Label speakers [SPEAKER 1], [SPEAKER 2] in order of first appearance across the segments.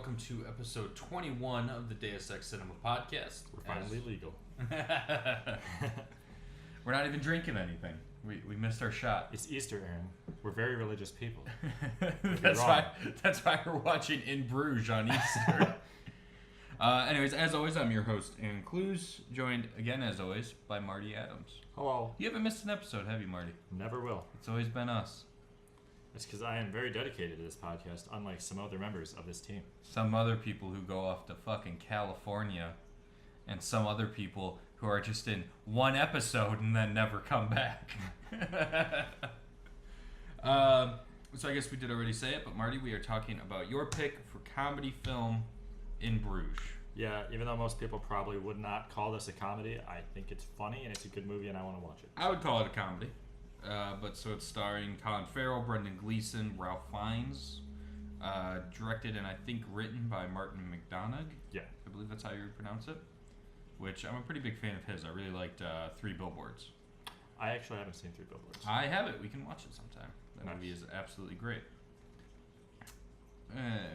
[SPEAKER 1] welcome to episode 21 of the Deus Ex Cinema podcast.
[SPEAKER 2] We're finally legal.
[SPEAKER 1] We're not even drinking anything. We missed our shot.
[SPEAKER 2] It's Easter, Aaron. We're very religious people.
[SPEAKER 1] That's why we're watching In Bruges on Easter. Anyways, as always, I'm your host, Aaron Clues, joined again, as always, by Marty Adams.
[SPEAKER 2] Hello.
[SPEAKER 1] You haven't missed an episode, have you, Marty?
[SPEAKER 2] Never will.
[SPEAKER 1] It's always been us.
[SPEAKER 2] It's because I am very dedicated to this podcast, unlike some other members of this team.
[SPEAKER 1] Some other people who go off to fucking California, and some other people who are just in one episode and then never come back. So I guess we did already say it, but Marty, we are talking about your pick for comedy film In Bruges.
[SPEAKER 2] Yeah, even though most people probably would not call this a comedy, I think it's funny and it's a good movie and I want to watch it.
[SPEAKER 1] I would call it a comedy. So it's starring Colin Farrell, Brendan Gleeson, Ralph Fiennes, directed and I think written by Martin McDonagh.
[SPEAKER 2] Yeah.
[SPEAKER 1] I believe that's how you pronounce it. Which I'm a pretty big fan of his. I really liked Three Billboards.
[SPEAKER 2] I actually haven't seen Three Billboards.
[SPEAKER 1] I have it. We can watch it sometime. That
[SPEAKER 2] Nice.
[SPEAKER 1] movie is absolutely great.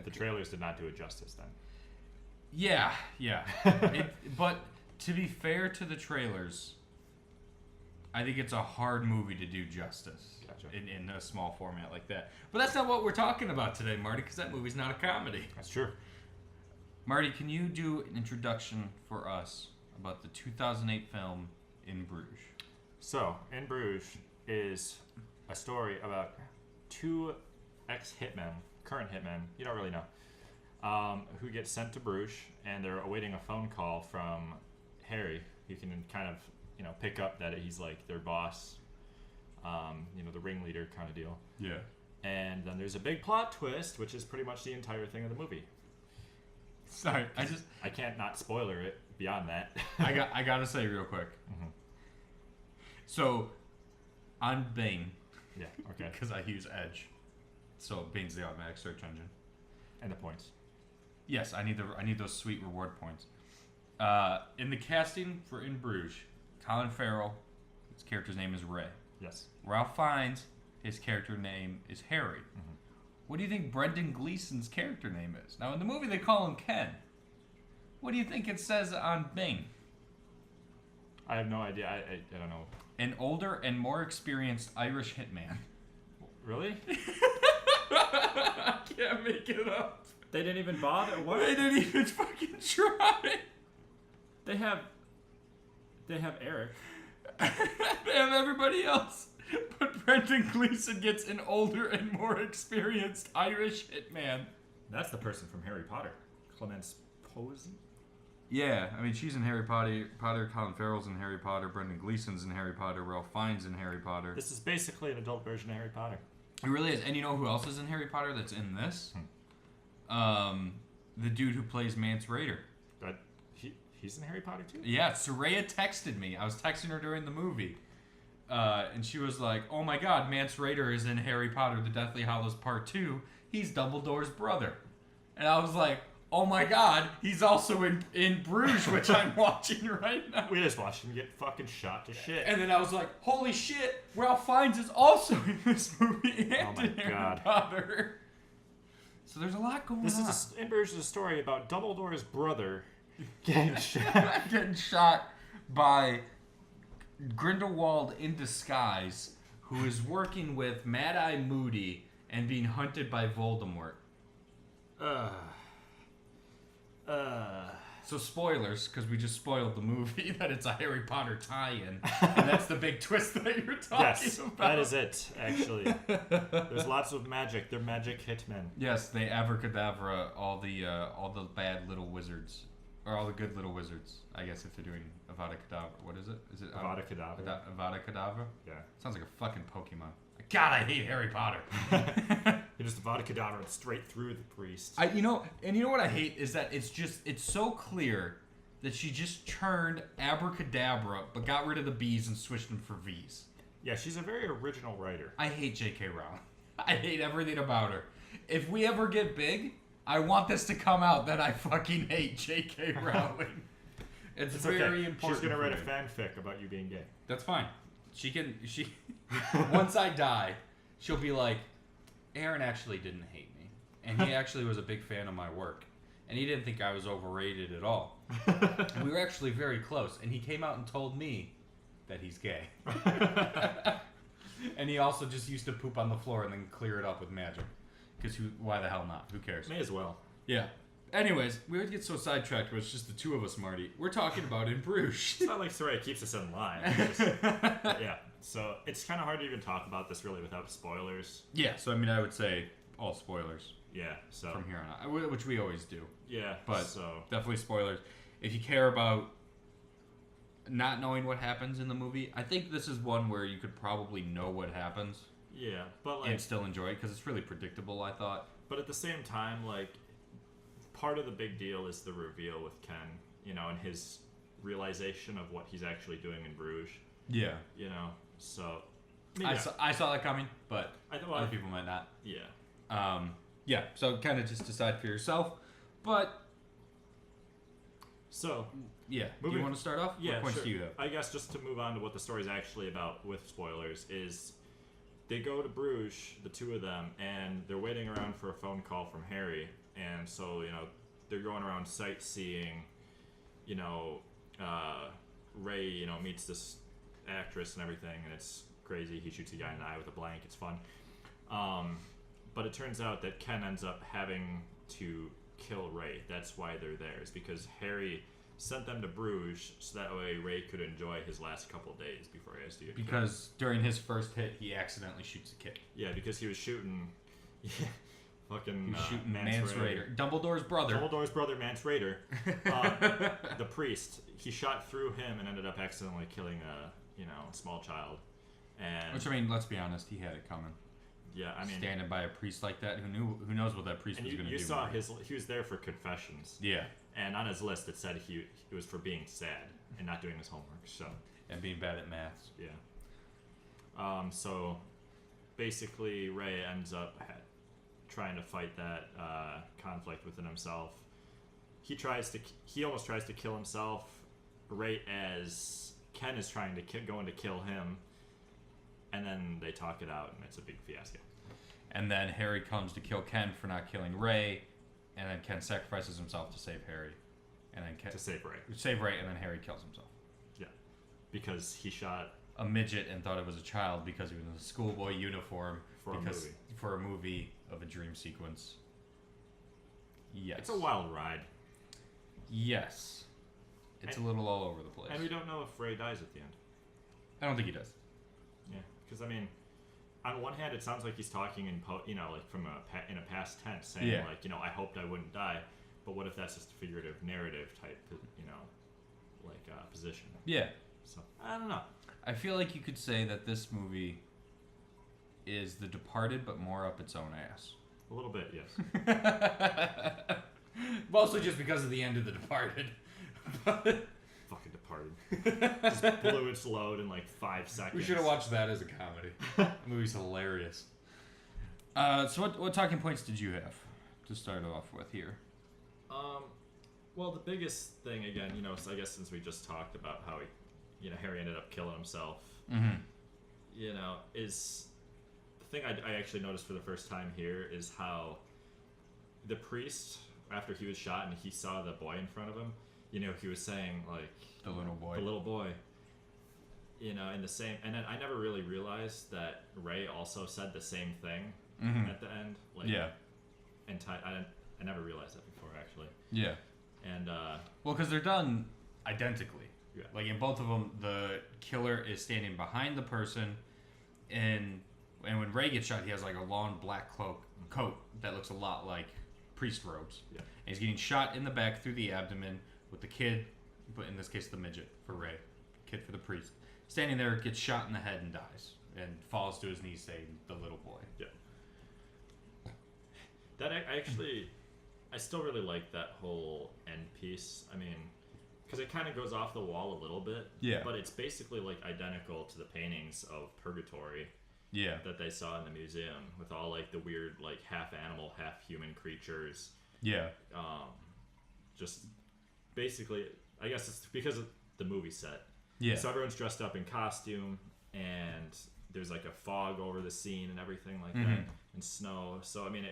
[SPEAKER 2] The trailers did not do it justice then.
[SPEAKER 1] Yeah. But to be fair to the trailers, I think it's a hard movie to do justice.
[SPEAKER 2] Gotcha.
[SPEAKER 1] in a small format like that. But that's not what we're talking about today, Marty, because that movie's not a comedy.
[SPEAKER 2] That's true.
[SPEAKER 1] Marty, can you do an introduction for us about the 2008 film In Bruges?
[SPEAKER 2] So, In Bruges is a story about two ex-hitmen, current hitmen, you don't really know, who get sent to Bruges, and they're awaiting a phone call from Harry, who can kind of, pick up that he's like their boss, the ringleader kind of deal.
[SPEAKER 1] Yeah.
[SPEAKER 2] And then there's a big plot twist, which is pretty much the entire thing of the movie.
[SPEAKER 1] Sorry,
[SPEAKER 2] I can't not spoiler it beyond that.
[SPEAKER 1] I gotta say real quick.
[SPEAKER 2] Mm-hmm.
[SPEAKER 1] So, on Bing,
[SPEAKER 2] Yeah, okay.
[SPEAKER 1] because I use Edge, so Bing's the automatic search engine.
[SPEAKER 2] And the points.
[SPEAKER 1] Yes, I need those sweet reward points. In the casting for In Bruges, Colin Farrell, his character's name is Ray.
[SPEAKER 2] Yes.
[SPEAKER 1] Ralph Fiennes, his character name is Harry.
[SPEAKER 2] Mm-hmm.
[SPEAKER 1] What do you think Brendan Gleeson's character name is? Now, in the movie, they call him Ken. What do you think it says on Bing?
[SPEAKER 2] I have no idea. I don't know.
[SPEAKER 1] An older and more experienced Irish hitman.
[SPEAKER 2] Really?
[SPEAKER 1] I can't make it up.
[SPEAKER 2] They didn't even bother? What?
[SPEAKER 1] They didn't even fucking try.
[SPEAKER 2] They have Eric.
[SPEAKER 1] They have everybody else. But Brendan Gleeson gets an older and more experienced Irish hitman.
[SPEAKER 2] That's the person from Harry Potter. Clemence Posey?
[SPEAKER 1] Yeah, I mean, she's in Harry Potter, Colin Farrell's in Harry Potter, Brendan Gleeson's in Harry Potter, Ralph Fiennes in Harry Potter.
[SPEAKER 2] This is basically an adult version of Harry Potter.
[SPEAKER 1] It really is. And you know who else is in Harry Potter that's in this? The dude who plays Mance Rayder.
[SPEAKER 2] He's in Harry Potter too?
[SPEAKER 1] Yeah, Sureyya texted me. I was texting her during the movie. And she was like, oh my god, Mance Rayder is in Harry Potter, The Deathly Hallows Part 2. He's Dumbledore's brother. And I was like, oh my god, he's also in Bruges, which I'm watching right now.
[SPEAKER 2] We just watched him get fucking shot to shit.
[SPEAKER 1] And then I was like, holy shit, Ralph Fiennes is also in this movie and in Harry Potter. So there's a lot going on.
[SPEAKER 2] In Bruges is a story about Dumbledore's brother getting shot.
[SPEAKER 1] Getting shot by Grindelwald in disguise, who is working with Mad-Eye Moody and being hunted by Voldemort. So spoilers, because we just spoiled the movie, that it's a Harry Potter tie-in. And that's the big twist that you're talking about.
[SPEAKER 2] That is it, actually. There's lots of magic. They're magic hitmen.
[SPEAKER 1] Yes, they abracadabra all the bad little wizards. Or all the good little wizards, I guess, if they're doing Avada Kedavra. What is it? Is it
[SPEAKER 2] Avada Kedavra?
[SPEAKER 1] Avada Kedavra?
[SPEAKER 2] Yeah.
[SPEAKER 1] Sounds like a fucking Pokemon. God, I hate Harry Potter.
[SPEAKER 2] You just Avada Kedavra straight through the priest.
[SPEAKER 1] You know what I hate is that it's so clear that she just turned abracadabra, but got rid of the B's and switched them for V's.
[SPEAKER 2] Yeah, she's a very original writer.
[SPEAKER 1] I hate J.K. Rowling. I hate everything about her. If we ever get big, I want this to come out that I fucking hate J.K. Rowling. It's very important.
[SPEAKER 2] She's gonna write a fanfic about you being gay.
[SPEAKER 1] That's fine. She once I die, she'll be like, Aaron actually didn't hate me, and he actually was a big fan of my work. and he didn't think I was overrated at all. And we were actually very close, and he came out and told me that he's gay. And he also just used to poop on the floor and then clear it up with magic. Because why the hell not? Who cares?
[SPEAKER 2] May as well.
[SPEAKER 1] Yeah. Anyways, we would get so sidetracked where it's just the two of us, Marty. We're talking about In Bruges.
[SPEAKER 2] It's not like Sureyya keeps us in line. Yeah. So it's kind of hard to even talk about this really without spoilers.
[SPEAKER 1] Yeah, so I mean, I would say all spoilers.
[SPEAKER 2] Yeah. So
[SPEAKER 1] from here on out, which we always do.
[SPEAKER 2] Yeah.
[SPEAKER 1] But
[SPEAKER 2] so
[SPEAKER 1] definitely spoilers. If you care about not knowing what happens in the movie, I think this is one where you could probably know what happens.
[SPEAKER 2] Yeah, but like,
[SPEAKER 1] and still enjoy it because it's really predictable, I thought.
[SPEAKER 2] But at the same time, like, part of the big deal is the reveal with Ken, you know, and his realization of what he's actually doing in Bruges.
[SPEAKER 1] Yeah.
[SPEAKER 2] You know, so
[SPEAKER 1] I saw that coming, but other people might not.
[SPEAKER 2] Yeah.
[SPEAKER 1] Yeah. So kind of just decide for yourself, but.
[SPEAKER 2] So.
[SPEAKER 1] Yeah. Do you want to start off?
[SPEAKER 2] Yeah.
[SPEAKER 1] What points
[SPEAKER 2] sure.
[SPEAKER 1] do you have?
[SPEAKER 2] I guess just to move on to what the story's actually about with spoilers is. They go to Bruges, the two of them, and they're waiting around for a phone call from Harry. And so, you know, they're going around sightseeing. You know, Ray, you know, meets this actress and everything, and it's crazy. He shoots a guy in the eye with a blank. It's fun. But it turns out that Ken ends up having to kill Ray. That's why they're there, is because Harry sent them to Bruges so that way Ray could enjoy his last couple days before he has to get killed.
[SPEAKER 1] Because during his first hit, he accidentally shoots a kid.
[SPEAKER 2] Yeah, because he was shooting... fucking...
[SPEAKER 1] He was shooting Mance Rayder. Dumbledore's brother.
[SPEAKER 2] Dumbledore's brother, Mance Rayder. The priest. He shot through him and ended up accidentally killing a small child. And
[SPEAKER 1] which, I mean, let's be honest, he had it coming.
[SPEAKER 2] Yeah, I mean...
[SPEAKER 1] Standing by a priest like that, who knows what that priest was going to do.
[SPEAKER 2] You saw he was there for confessions.
[SPEAKER 1] Yeah.
[SPEAKER 2] And on his list, it said he was for being sad and not doing his homework. So.
[SPEAKER 1] And being bad at maths.
[SPEAKER 2] Yeah. So, basically, Ray ends up trying to fight that conflict within himself. He almost tries to kill himself. Right as Ken is trying to going to kill him, and then they talk it out, and it's a big fiasco.
[SPEAKER 1] And then Harry comes to kill Ken for not killing Ray. And then Ken sacrifices himself to save Harry. And then
[SPEAKER 2] to save Ray.
[SPEAKER 1] Save Ray, and then Harry kills himself.
[SPEAKER 2] Yeah. Because he shot...
[SPEAKER 1] a midget and thought it was a child because he was in a schoolboy uniform. For a movie of a dream sequence. Yes.
[SPEAKER 2] It's a wild ride.
[SPEAKER 1] Yes. It's a little all over the place.
[SPEAKER 2] And we don't know if Ray dies at the end.
[SPEAKER 1] I don't think he does.
[SPEAKER 2] Yeah. Because, I mean... On one hand, it sounds like he's talking in like from in a past tense, saying like, you know, I hoped I wouldn't die, but what if that's just a figurative narrative type, you know, like position?
[SPEAKER 1] Yeah.
[SPEAKER 2] So I don't know.
[SPEAKER 1] I feel like you could say that this movie is The Departed, but more up its own ass.
[SPEAKER 2] A little bit, yes.
[SPEAKER 1] Mostly just because of the end of The Departed.
[SPEAKER 2] Fucking Departed. Just blew its load in like 5 seconds.
[SPEAKER 1] We should have watched that as a comedy. The movie's hilarious. So what talking points did you have to start off with here?
[SPEAKER 2] Well, the biggest thing, again, you know, I guess since we just talked about how Harry ended up killing himself, you know, is the thing I actually noticed for the first time here is how the priest, after he was shot and he saw the boy in front of him, you know, he was saying, like...
[SPEAKER 1] The little boy.
[SPEAKER 2] You know, in the same... And then I never really realized that Ray also said the same thing at the end. Like,
[SPEAKER 1] yeah.
[SPEAKER 2] And I never realized that before, actually.
[SPEAKER 1] Yeah.
[SPEAKER 2] And,
[SPEAKER 1] well, because they're done identically.
[SPEAKER 2] Yeah.
[SPEAKER 1] Like, in both of them, the killer is standing behind the person, and when Ray gets shot, he has, like, a long black coat that looks a lot like priest robes.
[SPEAKER 2] Yeah.
[SPEAKER 1] And he's getting shot in the back through the abdomen with the kid, but in this case the midget for Ray, kid for the priest, standing there, gets shot in the head and dies, and falls to his knees saying, the little boy.
[SPEAKER 2] Yeah. That I still really like that whole end piece. I mean, because it kind of goes off the wall a little bit.
[SPEAKER 1] Yeah.
[SPEAKER 2] But it's basically like identical to the paintings of Purgatory.
[SPEAKER 1] Yeah.
[SPEAKER 2] That they saw in the museum with all like the weird like half animal, half human creatures.
[SPEAKER 1] Yeah.
[SPEAKER 2] Just basically, I guess it's because of the movie set.
[SPEAKER 1] Yeah.
[SPEAKER 2] So everyone's dressed up in costume, and there's like a fog over the scene and everything like that, and snow. So I mean,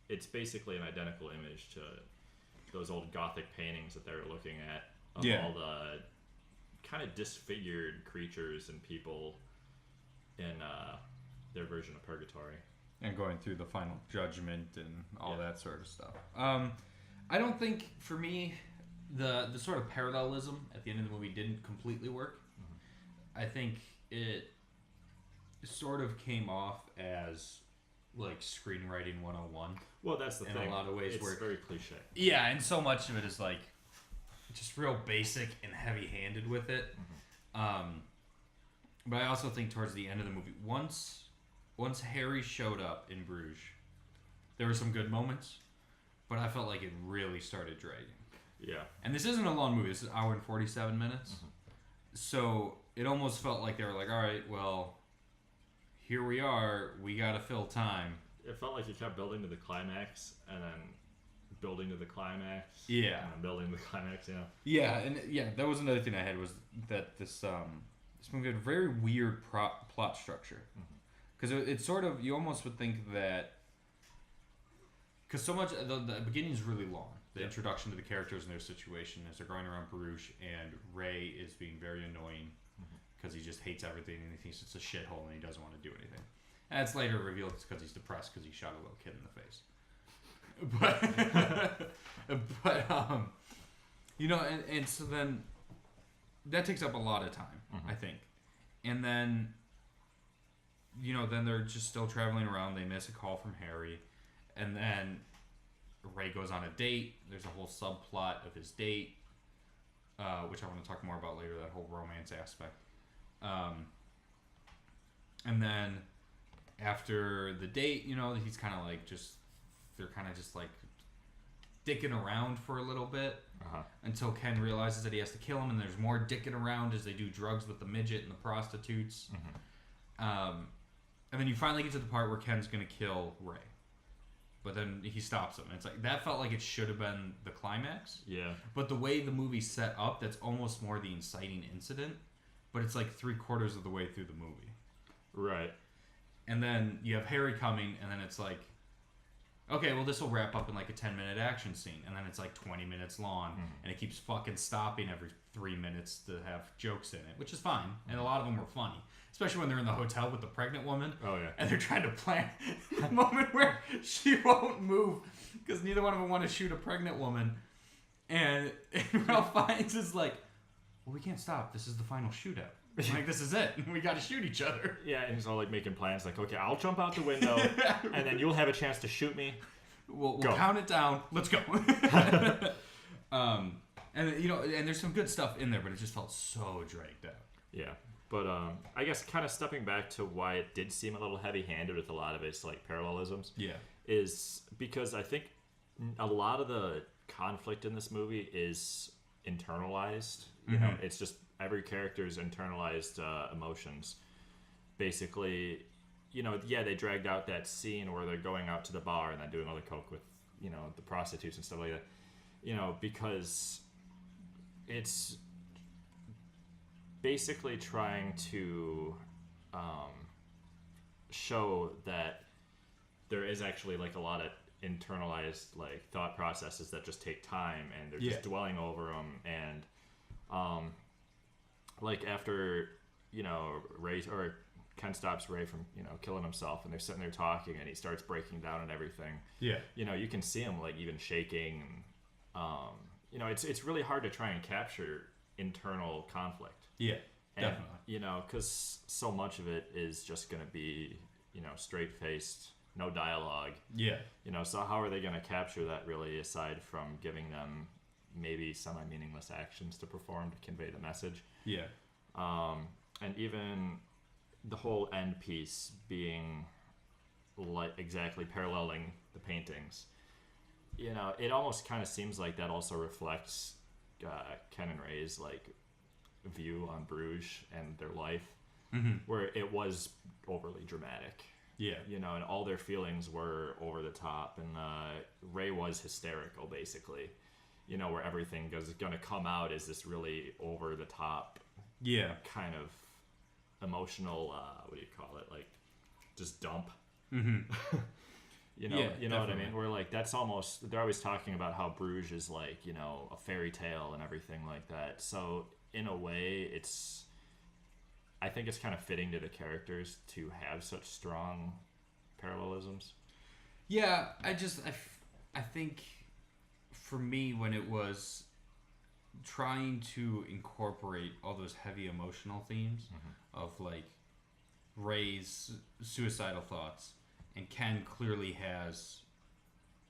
[SPEAKER 2] it's basically an identical image those old Gothic paintings that they were looking at of all the kind of disfigured creatures and people in their version of purgatory.
[SPEAKER 1] And going through the final judgment and all that sort of stuff. I don't think, for me, the sort of parallelism at the end of the movie didn't completely work. I think it sort of came off as like screenwriting 101.
[SPEAKER 2] Well, that's the thing.
[SPEAKER 1] In a lot of ways,
[SPEAKER 2] it's very cliche.
[SPEAKER 1] Yeah, and so much of it is like just real basic and heavy-handed with it. But I also think towards the end of the movie, once Harry showed up in Bruges, there were some good moments, but I felt like it really started dragging.
[SPEAKER 2] Yeah.
[SPEAKER 1] And this isn't a long movie. This is an hour and 47 minutes. So it almost felt like they were like, all right, well, here we are. We got to fill time.
[SPEAKER 2] It felt like you kept building to the climax and then building to the climax.
[SPEAKER 1] Yeah.
[SPEAKER 2] And then building to the climax,
[SPEAKER 1] Yeah, and that was another thing I had was that this movie had a very weird plot structure. Because it's sort of, you almost would think that, because so much, the beginning is really long. The introduction to the characters and their situation as they're going around Bruges, and Ray is being very annoying because he just hates everything and he thinks it's a shithole and he doesn't want to do anything. And it's later revealed it's because he's depressed because he shot a little kid in the face. But you know, and so then that takes up a lot of time, I think. And then, you know, then they're just still traveling around. They miss a call from Harry. And then Ray goes on a date. There's a whole subplot of his date, which I want to talk more about later, that whole romance aspect. And then after the date, you know, he's kind of like they're kind of just like dicking around for a little bit until Ken realizes that he has to kill him, and there's more dicking around as they do drugs with the midget and the prostitutes. And then you finally get to the part where Ken's going to kill Ray. But then he stops him. It's like, that felt like it should have been the climax.
[SPEAKER 2] Yeah.
[SPEAKER 1] But the way the movie's set up, that's almost more the inciting incident. But it's like 3/4 of the way through the movie.
[SPEAKER 2] Right.
[SPEAKER 1] And then you have Harry coming, and then it's like, okay, well, this will wrap up in like a 10-minute action scene. And then it's like 20 minutes long. And it keeps fucking stopping every 3 minutes to have jokes in it, which is fine. And a lot of them are funny. Especially when they're in the hotel with the pregnant woman. Oh, yeah. And they're trying to plan a moment where she won't move because neither one of them want to shoot a pregnant woman. And Ralph Fiennes is like, well, we can't stop. This is the final shootout. Like, this is it. We got to shoot each other.
[SPEAKER 2] Yeah, and he's all like making plans like, okay, I'll jump out the window and then you'll have a chance to shoot me.
[SPEAKER 1] We'll count it down. Let's go. And, you know, and there's some good stuff in there, but it just felt so dragged out.
[SPEAKER 2] Yeah. But I guess kind of stepping back to why it did seem a little heavy-handed with a lot of its like parallelisms, is because I think a lot of the conflict in this movie is internalized. You know, it's just every character's internalized emotions. Basically, you know, they dragged out that scene where they're going out to the bar and then doing all the coke with, you know, the prostitutes and stuff like that. You know, because it's basically trying to show that there is actually like a lot of internalized like thought processes that just take time, and they're just dwelling over them. And like after, you know, Ray or Ken stops Ray from, you know, killing himself, and they're sitting there talking, and he starts breaking down and everything. You know, you can see him like even shaking. You know, it's really hard to try and capture internal conflict. Definitely. You know, because so much of it is just going to be, you know, straight-faced, no dialogue. You know, so how are they going to capture that really, aside from giving them maybe semi-meaningless actions to perform to convey the message? And even the whole end piece being like exactly paralleling the paintings. You know, it almost kind of seems like that also reflects Ken and Ray's like view on Bruges and their life, where it was overly dramatic. You know, and all their feelings were over the top, and Ray was hysterical, basically. You know, where everything is going to come out as this really over the top, kind of emotional. What do you call it? Like, just dump. You know,
[SPEAKER 1] Yeah,
[SPEAKER 2] you know what I
[SPEAKER 1] definitely.
[SPEAKER 2] mean? We're like, that's almost, they're always talking about how Bruges is like, you know, a fairy tale and everything like that. So in a way, I think it's kind of fitting to the characters to have such strong parallelisms.
[SPEAKER 1] Yeah, I think for me when it was trying to incorporate all those heavy emotional themes of like Ray's suicidal thoughts, and Ken clearly has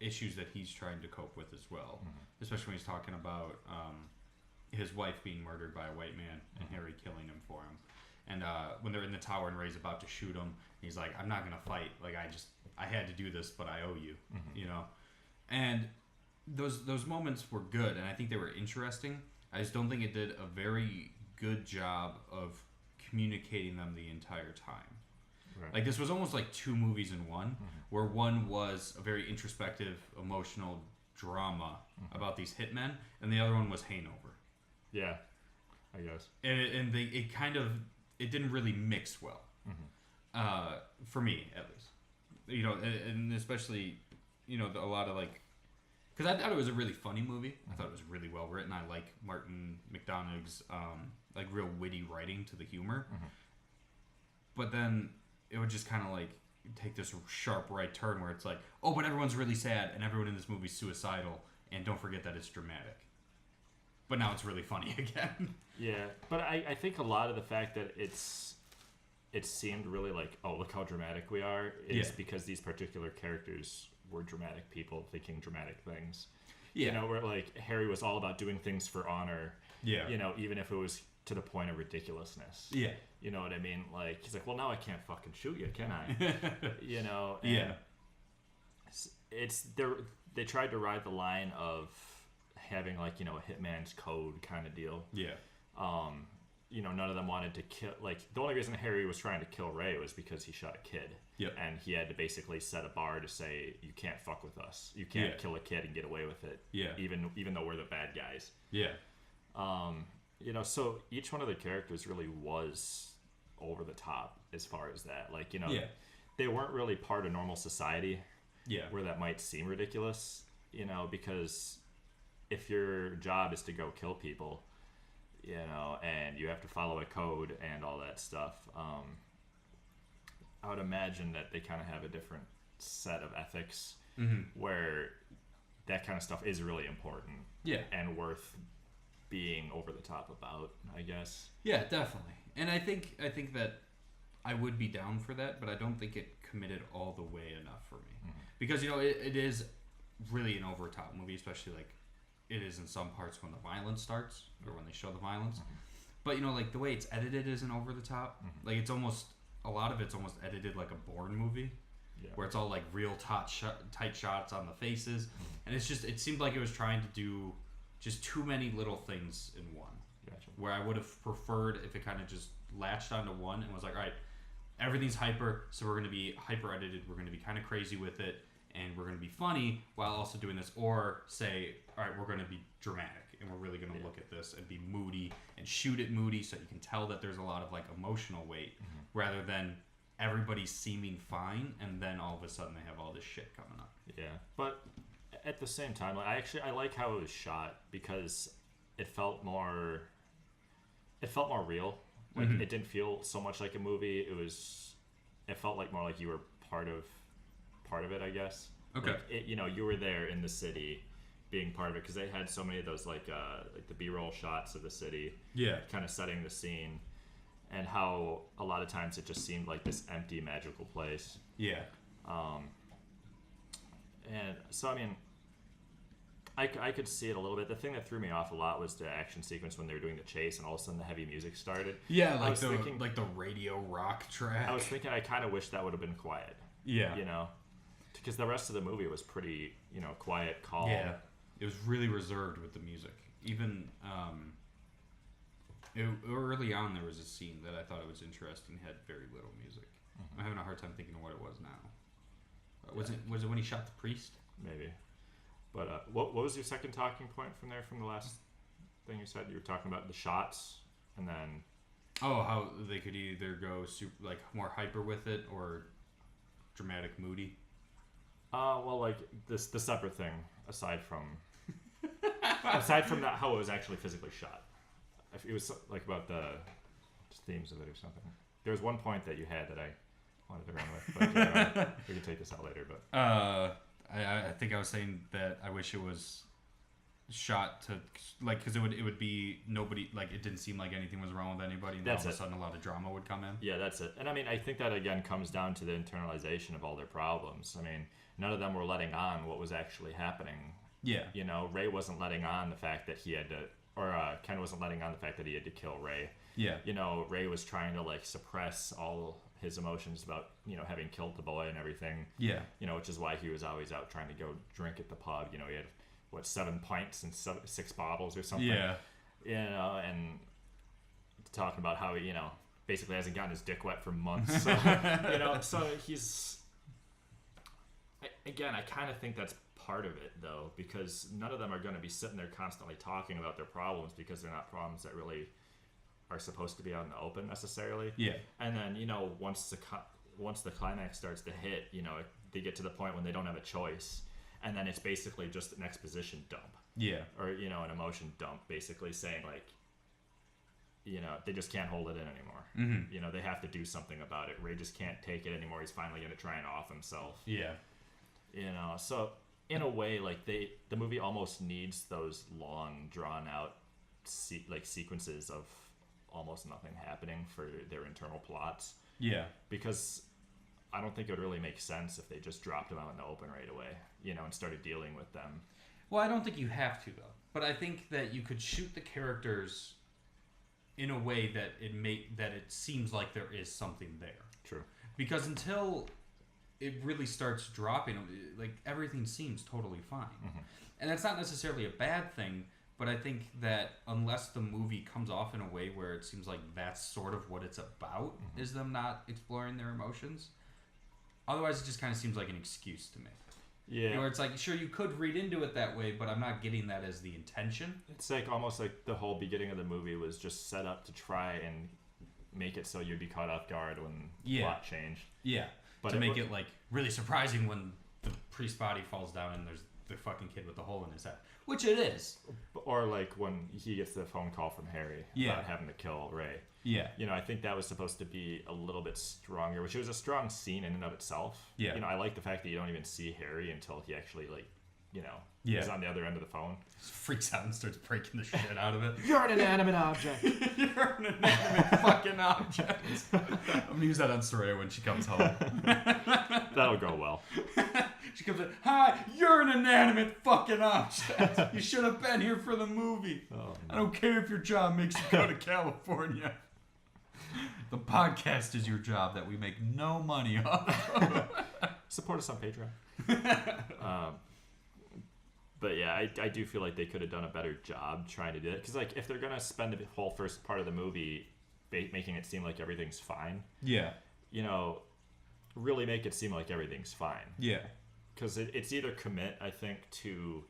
[SPEAKER 1] issues that he's trying to cope with as well, especially when he's talking about his wife being murdered by a white man and Harry killing him for him. And when they're in the tower and Ray's about to shoot him, he's like, "I'm not gonna fight. Like I had to do this, but I owe you." You know, and those moments were good, and I think they were interesting. I just don't think it did a very good job of communicating them the entire time.
[SPEAKER 2] Right.
[SPEAKER 1] Like this was almost like two movies in one, where one was a very introspective, emotional drama about these hitmen, and the other one was Hanover.
[SPEAKER 2] Yeah, I guess.
[SPEAKER 1] And it kind of it didn't really mix well, for me at least. You know, and especially a lot of like, because I thought it was a really funny movie. I thought it was really well written. I like Martin McDonagh's like real witty writing to the humor, but then it would just kind of like take this sharp right turn where it's like, oh, but everyone's really sad and everyone in this movie's suicidal, and don't forget that it's dramatic. But now it's really funny again.
[SPEAKER 2] Yeah, but I think a lot of the fact that it seemed really like, oh, look how dramatic we are, is because these particular characters were dramatic people thinking dramatic things.
[SPEAKER 1] Yeah.
[SPEAKER 2] You know, where like Harry was all about doing things for honor.
[SPEAKER 1] Yeah.
[SPEAKER 2] You know, even if it was to the point of ridiculousness.
[SPEAKER 1] Yeah.
[SPEAKER 2] You know what I mean? Like, he's like, well, now I can't fucking shoot you, can I? You know? And
[SPEAKER 1] Yeah.
[SPEAKER 2] they tried to ride the line of having like, a hitman's code kind of deal.
[SPEAKER 1] Yeah.
[SPEAKER 2] None of them wanted to kill. Like, the only reason Harry was trying to kill Ray was because he shot a kid.
[SPEAKER 1] Yep.
[SPEAKER 2] And he had to basically set a bar to say, you can't fuck with us. You can't kill a kid and get away with it.
[SPEAKER 1] Yeah.
[SPEAKER 2] Even though we're the bad guys.
[SPEAKER 1] Yeah.
[SPEAKER 2] So each one of the characters really was over the top as far as that. Like, they weren't really part of normal society.
[SPEAKER 1] Yeah.
[SPEAKER 2] Where that might seem ridiculous, because if your job is to go kill people, and you have to follow a code and all that stuff, I would imagine that they kind of have a different set of ethics where that kind of stuff is really important.
[SPEAKER 1] Yeah.
[SPEAKER 2] And worth being over the top about, I guess.
[SPEAKER 1] Yeah, definitely. And I think that I would be down for that, but I don't think it committed all the way enough for me. Because, it is really an over top movie, especially like it is in some parts when the violence starts or when they show the violence. But, like the way it's edited isn't over the top. Like it's almost, a lot of it's almost edited like a Bourne movie. Yeah. Where it's all like real tight shots on the faces. And it seemed like it was trying to do just too many little things in one.
[SPEAKER 2] Gotcha.
[SPEAKER 1] Where I would have preferred if it kind of just latched onto one and was like, all right, everything's hyper, so we're going to be hyper edited, we're going to be kind of crazy with it, and we're going to be funny while also doing this. Or say, all right, we're going to be dramatic, and we're really going to look at this and be moody and shoot it moody so you can tell that there's a lot of like emotional weight, rather than everybody's seeming fine and then all of a sudden they have all this shit coming up.
[SPEAKER 2] Yeah, but at the same time, I like how it was shot because it felt more real. Like it didn't feel so much like a movie. It felt like more like you were part of it, I guess.
[SPEAKER 1] Okay.
[SPEAKER 2] Like you were there in the city, being part of it, because they had so many of those like the B-roll shots of the city.
[SPEAKER 1] Yeah.
[SPEAKER 2] Kind of setting the scene, and how a lot of times it just seemed like this empty, magical place.
[SPEAKER 1] Yeah.
[SPEAKER 2] And so I could see it a little bit. The thing that threw me off a lot was the action sequence when they were doing the chase, and all of a sudden the heavy music started.
[SPEAKER 1] Yeah, like the radio rock track.
[SPEAKER 2] I was thinking, I kind of wish that would have been quiet.
[SPEAKER 1] Yeah.
[SPEAKER 2] Because the rest of the movie was pretty, quiet, calm.
[SPEAKER 1] Yeah. It was really reserved with the music. Even early on, there was a scene that I thought it was interesting. Had very little music. I'm having a hard time thinking of what it was now. Was it when he shot the priest?
[SPEAKER 2] Maybe. But what was your second talking point from the last thing you said? You were talking about the shots, and then
[SPEAKER 1] how they could either go more hyper with it or dramatic, moody.
[SPEAKER 2] Well, like this, the separate thing aside from that, how it was actually physically shot. It was like about the themes of it or something. There was one point that you had that I wanted to run with, but we can take this out later. But
[SPEAKER 1] I think I was saying that I wish it was shot to like because it would be nobody like it didn't seem like anything was wrong with anybody, and then all of a sudden a lot of drama would come in.
[SPEAKER 2] Yeah, that's it. And I mean, I think that again comes down to the internalization of all their problems. I mean, none of them were letting on what was actually happening.
[SPEAKER 1] Yeah.
[SPEAKER 2] You know, Ray wasn't letting on the fact that he had to, or Ken wasn't letting on the fact that he had to kill Ray.
[SPEAKER 1] Yeah.
[SPEAKER 2] You know, Ray was trying to like suppress all his emotions about, you know, having killed the boy and everything.
[SPEAKER 1] Yeah.
[SPEAKER 2] You know, which is why he was always out trying to go drink at the pub. You know, he had 7 pints and 6 bottles or something.
[SPEAKER 1] Yeah.
[SPEAKER 2] You know, and talking about how he, you know, basically hasn't gotten his dick wet for months. So, you know, so he's again, I kind of think that's part of it though, because none of them are going to be sitting there constantly talking about their problems because they're not problems that really are supposed to be out in the open necessarily.
[SPEAKER 1] Yeah.
[SPEAKER 2] And then, you know, once the climax starts to hit, you know, they get to the point when they don't have a choice, and then it's basically just an exposition dump.
[SPEAKER 1] Yeah.
[SPEAKER 2] Or, you know, an emotion dump, basically saying like, you know, they just can't hold it in anymore.
[SPEAKER 1] Mm-hmm.
[SPEAKER 2] You know, they have to do something about it. Ray just can't take it anymore. He's finally going to try and off himself.
[SPEAKER 1] Yeah.
[SPEAKER 2] You know, so in a way, like the movie almost needs those long, drawn out sequences of almost nothing happening for their internal plots.
[SPEAKER 1] Yeah.
[SPEAKER 2] Because I don't think it would really make sense if they just dropped them out in the open right away, you know, and started dealing with them.
[SPEAKER 1] Well, I don't think you have to though. But I think that you could shoot the characters in a way that it seems like there is something there.
[SPEAKER 2] True.
[SPEAKER 1] Because until it really starts dropping, like everything seems totally fine.
[SPEAKER 2] Mm-hmm.
[SPEAKER 1] And that's not necessarily a bad thing, but I think that unless the movie comes off in a way where it seems like that's sort of what it's about,
[SPEAKER 2] mm-hmm.
[SPEAKER 1] is them not exploring their emotions. Otherwise, it just kind of seems like an excuse to me.
[SPEAKER 2] Yeah.
[SPEAKER 1] You know, it's like, sure, you could read into it that way, but I'm not getting that as the intention.
[SPEAKER 2] It's like almost like the whole beginning of the movie was just set up to try and make it so you'd be caught off guard when the plot changed.
[SPEAKER 1] Yeah.
[SPEAKER 2] But
[SPEAKER 1] to make it like really surprising when the priest's body falls down and there's the fucking kid with the hole in his head, which it is.
[SPEAKER 2] Or like when he gets the phone call from Harry about having to kill Ray.
[SPEAKER 1] Yeah.
[SPEAKER 2] You know, I think that was supposed to be a little bit stronger, which was a strong scene in and of itself.
[SPEAKER 1] Yeah.
[SPEAKER 2] You know, I like the fact that you don't even see Harry until he actually like, you know, is on the other end of the phone.
[SPEAKER 1] Just freaks out and starts breaking the shit out of it.
[SPEAKER 2] You're an inanimate object.
[SPEAKER 1] You're an inanimate fucking object. I'm gonna use that on Sureyya when she comes home.
[SPEAKER 2] That'll go well.
[SPEAKER 1] She comes in, hi, you're an inanimate fucking object. You should have been here for the movie.
[SPEAKER 2] Oh, no.
[SPEAKER 1] I don't care if your job makes you go to California. The podcast is your job that we make no money off.
[SPEAKER 2] Support us on Patreon. But yeah, I do feel like they could have done a better job trying to do it. Because like, if they're going to spend the whole first part of the movie making it seem like everything's fine,
[SPEAKER 1] yeah,
[SPEAKER 2] you know, really make it seem like everything's fine.
[SPEAKER 1] Yeah.
[SPEAKER 2] Because it's either commit, I think, to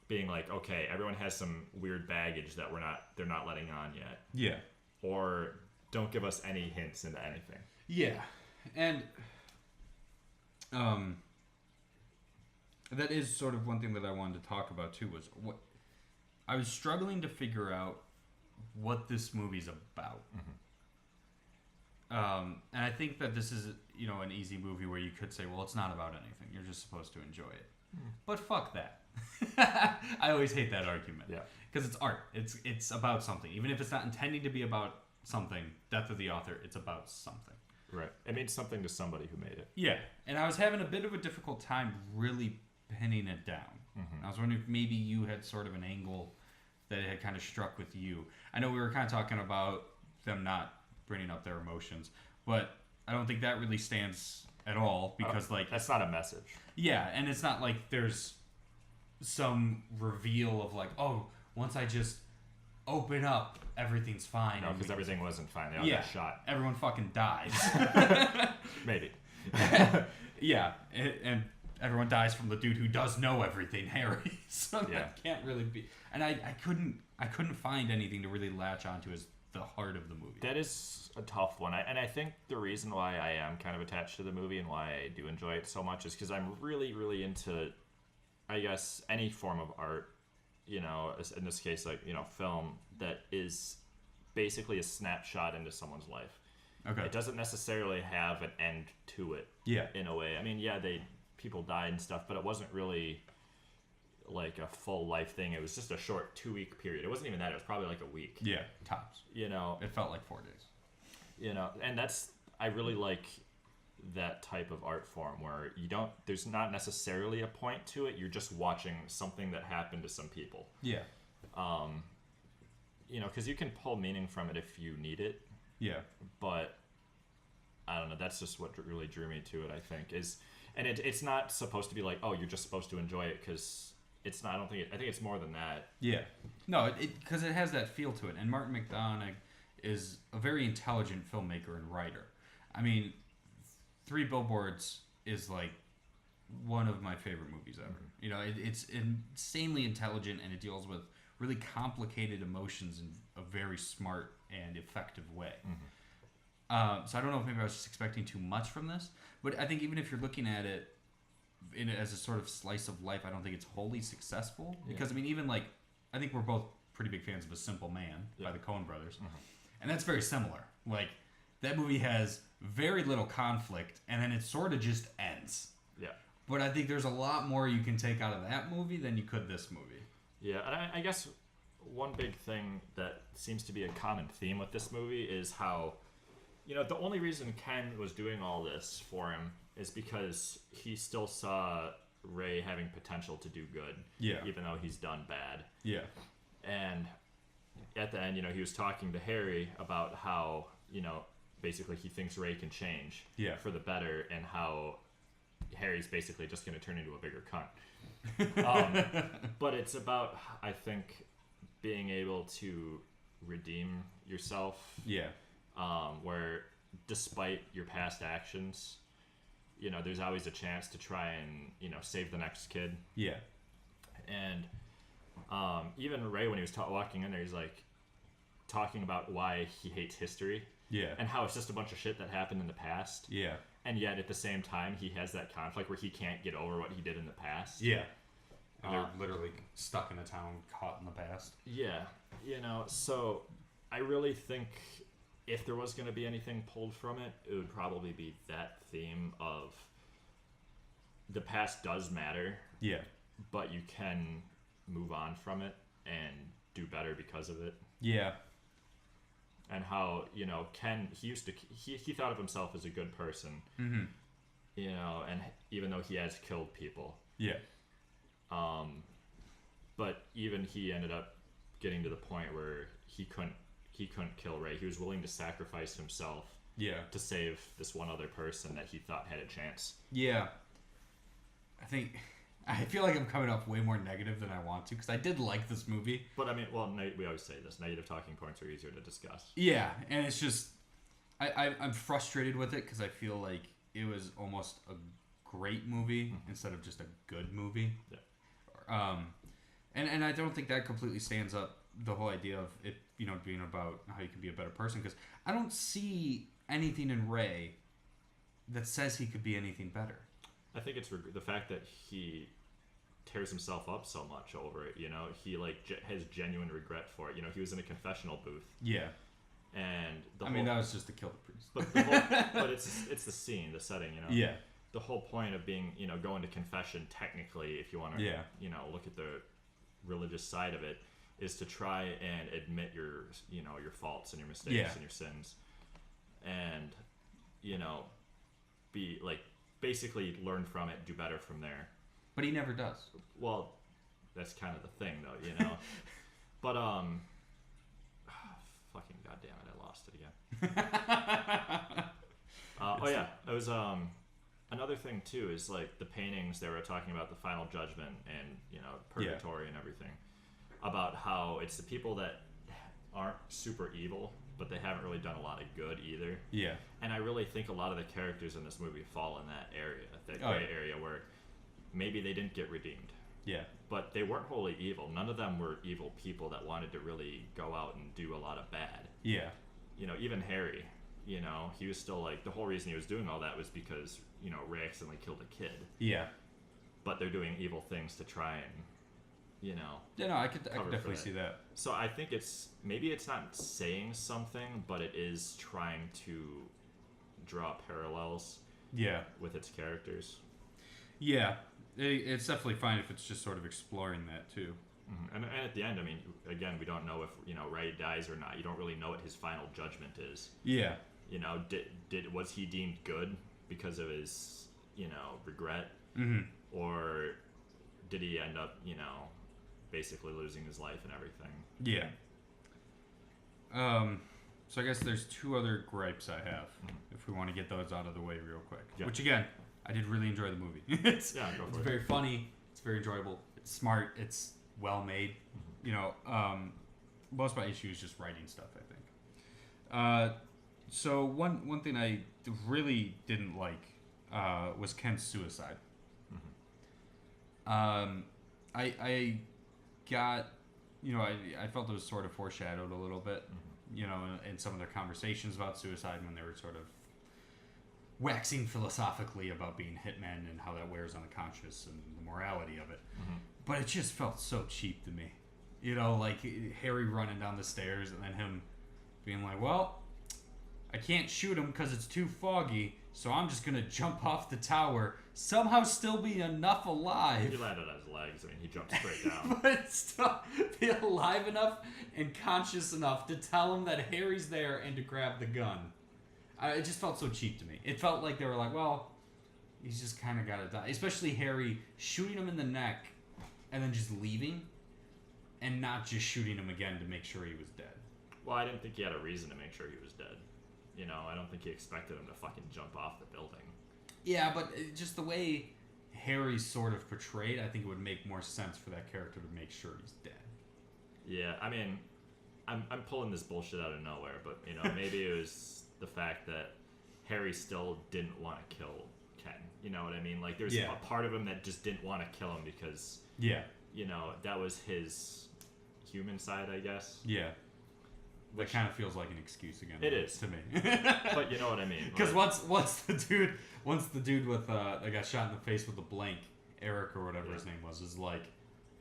[SPEAKER 2] being like, okay, everyone has some weird baggage that they're not letting on yet.
[SPEAKER 1] Yeah.
[SPEAKER 2] Or don't give us any hints into anything.
[SPEAKER 1] Yeah. And that is sort of one thing that I wanted to talk about too, was what I was struggling to figure out what this movie's about.
[SPEAKER 2] Mm-hmm.
[SPEAKER 1] And I think that this is, you know, an easy movie where you could say, well, it's not about anything. You're just supposed to enjoy it. But fuck that. I always hate that argument.
[SPEAKER 2] Yeah.
[SPEAKER 1] Because it's art. It's about something. Even if it's not intending to be about something, death of the author, it's about something.
[SPEAKER 2] Right. It means something to somebody who made it.
[SPEAKER 1] Yeah. And I was having a bit of a difficult time really pinning it down.
[SPEAKER 2] Mm-hmm.
[SPEAKER 1] I was wondering if maybe you had sort of an angle that had kind of struck with you. I know we were kind of talking about them not bringing up their emotions, but I don't think that really stands at all because like
[SPEAKER 2] that's not a message.
[SPEAKER 1] Yeah, and it's not like there's some reveal of like, oh, once I just open up, everything's fine.
[SPEAKER 2] No, because everything wasn't fine. They all got shot.
[SPEAKER 1] Everyone fucking dies.
[SPEAKER 2] Maybe.
[SPEAKER 1] Yeah, and everyone dies from the dude who does know everything, Harry. So
[SPEAKER 2] yeah.
[SPEAKER 1] that can't really be. And I couldn't find anything to really latch onto as the heart of the movie.
[SPEAKER 2] That is a tough one. And I think the reason why I am kind of attached to the movie and why I do enjoy it so much is because I'm really, really into, I guess, any form of art, you know, in this case, like, you know, film that is basically a snapshot into someone's life.
[SPEAKER 1] Okay.
[SPEAKER 2] It doesn't necessarily have an end to it.
[SPEAKER 1] Yeah.
[SPEAKER 2] In a way. I mean, yeah, people died and stuff, but it wasn't really like a full life thing. It was just a short 2-week period. It wasn't even that. It was probably like a week.
[SPEAKER 1] Yeah, tops.
[SPEAKER 2] You know,
[SPEAKER 1] it felt like 4 days.
[SPEAKER 2] You know, and I really like that type of art form where there's not necessarily a point to it. You're just watching something that happened to some people.
[SPEAKER 1] Yeah.
[SPEAKER 2] You know, because you can pull meaning from it if you need it.
[SPEAKER 1] Yeah.
[SPEAKER 2] But I don't know. That's just what really drew me to it, I think. And it's not supposed to be like, oh, you're just supposed to enjoy it, because it's not. I think it's more than that.
[SPEAKER 1] Yeah. No, because it has that feel to it. And Martin McDonagh is a very intelligent filmmaker and writer. I mean, 3 Billboards is like one of my favorite movies ever. Mm-hmm. You know, it's insanely intelligent, and it deals with really complicated emotions in a very smart and effective way. Mm-hmm. So I don't know if maybe I was just expecting too much from this, but I think even if you're looking at it as a sort of slice of life, I don't think it's wholly successful. Because, I mean, even like, I think we're both pretty big fans of A Simple Man by the Coen brothers. Mm-hmm. And that's very similar. Like, that movie has very little conflict, and then it sort of just ends.
[SPEAKER 2] Yeah.
[SPEAKER 1] But I think there's a lot more you can take out of that movie than you could this movie.
[SPEAKER 2] Yeah, and I guess one big thing that seems to be a common theme with this movie is how, you know, the only reason Ken was doing all this for him is because he still saw Ray having potential to do good.
[SPEAKER 1] Yeah.
[SPEAKER 2] Even though he's done bad.
[SPEAKER 1] Yeah.
[SPEAKER 2] And at the end, you know, he was talking to Harry about how, you know, basically he thinks Ray can change for the better, and how Harry's basically just going to turn into a bigger cunt. But it's about, I think, being able to redeem yourself.
[SPEAKER 1] Yeah.
[SPEAKER 2] Where despite your past actions, you know, there's always a chance to try and, you know, save the next kid.
[SPEAKER 1] Yeah.
[SPEAKER 2] And even Ray, when he was walking in there, he's like talking about why he hates history.
[SPEAKER 1] Yeah.
[SPEAKER 2] And how it's just a bunch of shit that happened in the past. Yeah. And yet at the same time, he has that conflict where he can't get over what he did in the past.
[SPEAKER 1] Yeah. And they're literally stuck in a town caught in the past.
[SPEAKER 2] Yeah. You know, so I really think if there was going to be anything pulled from it, it would probably be that theme of the past does matter. Yeah. But you can move on from it and do better because of it. Yeah. And how, you know, Ken, he thought of himself as a good person. Mm-hmm. You know, and even though he has killed people. Yeah. But even he ended up getting to the point where he couldn't kill Ray. He was willing to sacrifice himself. Yeah. To save this one other person that he thought had a chance. Yeah.
[SPEAKER 1] I feel like I'm coming off way more negative than I want to, because I did like this movie.
[SPEAKER 2] But I mean, well, we always say this: negative talking points are easier to discuss.
[SPEAKER 1] Yeah, and it's just I'm frustrated with it because I feel like it was almost a great movie instead of just a good movie. Yeah. And I don't think that completely stands up the whole idea of it, you know, being about how you can be a better person, because I don't see anything in Ray that says he could be anything better.
[SPEAKER 2] I think it's the fact that he tears himself up so much over it. You know, he like has genuine regret for it. You know, he was in a confessional booth. Yeah. And
[SPEAKER 1] that was just to kill the priest.
[SPEAKER 2] But it's the scene, the setting. You know. Yeah. The whole point of being, you know, going to confession, technically, if you want to, you know, look at the religious side of it, is to try and admit your faults and your mistakes and your sins, and, you know, be like, basically learn from it, do better from there.
[SPEAKER 1] But he never does.
[SPEAKER 2] Well, that's kind of the thing, though, you know. But fucking goddamn it, I lost it again. It was another thing too is like the paintings. They were talking about the final judgment and, you know, purgatory and everything, about how it's the people that aren't super evil, but they haven't really done a lot of good either. Yeah. And I really think a lot of the characters in this movie fall in that area, that gray area where maybe they didn't get redeemed.
[SPEAKER 1] Yeah.
[SPEAKER 2] But they weren't wholly evil. None of them were evil people that wanted to really go out and do a lot of bad.
[SPEAKER 1] Yeah.
[SPEAKER 2] You know, even Harry, you know, he was still like, the whole reason he was doing all that was because, you know, Ray accidentally killed a kid.
[SPEAKER 1] Yeah.
[SPEAKER 2] But they're doing evil things to try and, you know.
[SPEAKER 1] Yeah, no, I could definitely see that.
[SPEAKER 2] So I think maybe it's not saying something, but it is trying to draw parallels.
[SPEAKER 1] Yeah.
[SPEAKER 2] With its characters.
[SPEAKER 1] Yeah. It's definitely fine if it's just sort of exploring that too.
[SPEAKER 2] Mm-hmm. And at the end, I mean, again, we don't know if, you know, Ray dies or not. You don't really know what his final judgment is.
[SPEAKER 1] Yeah.
[SPEAKER 2] You know, was he deemed good because of his, you know, regret?
[SPEAKER 1] Mm-hmm.
[SPEAKER 2] Or did he end up, you know, basically losing his life and everything?
[SPEAKER 1] Yeah. So I guess there's two other gripes I have, if we want to get those out of the way real quick.
[SPEAKER 2] Yeah.
[SPEAKER 1] Which again, I did really enjoy the movie. It's very funny. It's very enjoyable. It's smart. It's well made. Mm-hmm. You know, most of my issue is just writing stuff, I think. So one thing I really didn't like was Ken's suicide.
[SPEAKER 2] Mm-hmm.
[SPEAKER 1] I got, you know, I felt it was sort of foreshadowed a little bit, you know, in some of their conversations about suicide when they were sort of waxing philosophically about being hitmen and how that wears on the conscience and the morality of it.
[SPEAKER 2] Mm-hmm.
[SPEAKER 1] But it just felt so cheap to me. You know, like Harry running down the stairs and then him being like, well, I can't shoot him because it's too foggy, so I'm just going to jump off the tower, somehow still be enough alive.
[SPEAKER 2] He landed on his legs. I mean, he jumped straight down.
[SPEAKER 1] But still be alive enough and conscious enough to tell him that Harry's there and to grab the gun. It just felt so cheap to me. It felt like they were like, well, he's just kind of got to die. Especially Harry shooting him in the neck and then just leaving and not just shooting him again to make sure he was dead.
[SPEAKER 2] Well, I didn't think he had a reason to make sure he was dead. You know, I don't think he expected him to fucking jump off the building.
[SPEAKER 1] Yeah, but just the way Harry's sort of portrayed, I think it would make more sense for that character to make sure he's dead.
[SPEAKER 2] Yeah, I mean, I'm pulling this bullshit out of nowhere, but, you know, maybe it was the fact that Harry still didn't want to kill Ken. You know what I mean? Like, there's a part of him that just didn't want to kill him because, you know, that was his human side, I guess.
[SPEAKER 1] Yeah. That kind of feels like an excuse again.
[SPEAKER 2] It is
[SPEAKER 1] to me.
[SPEAKER 2] But you know what I mean.
[SPEAKER 1] Because once the dude with that got shot in the face with the blank, Eric or whatever his name was, is like,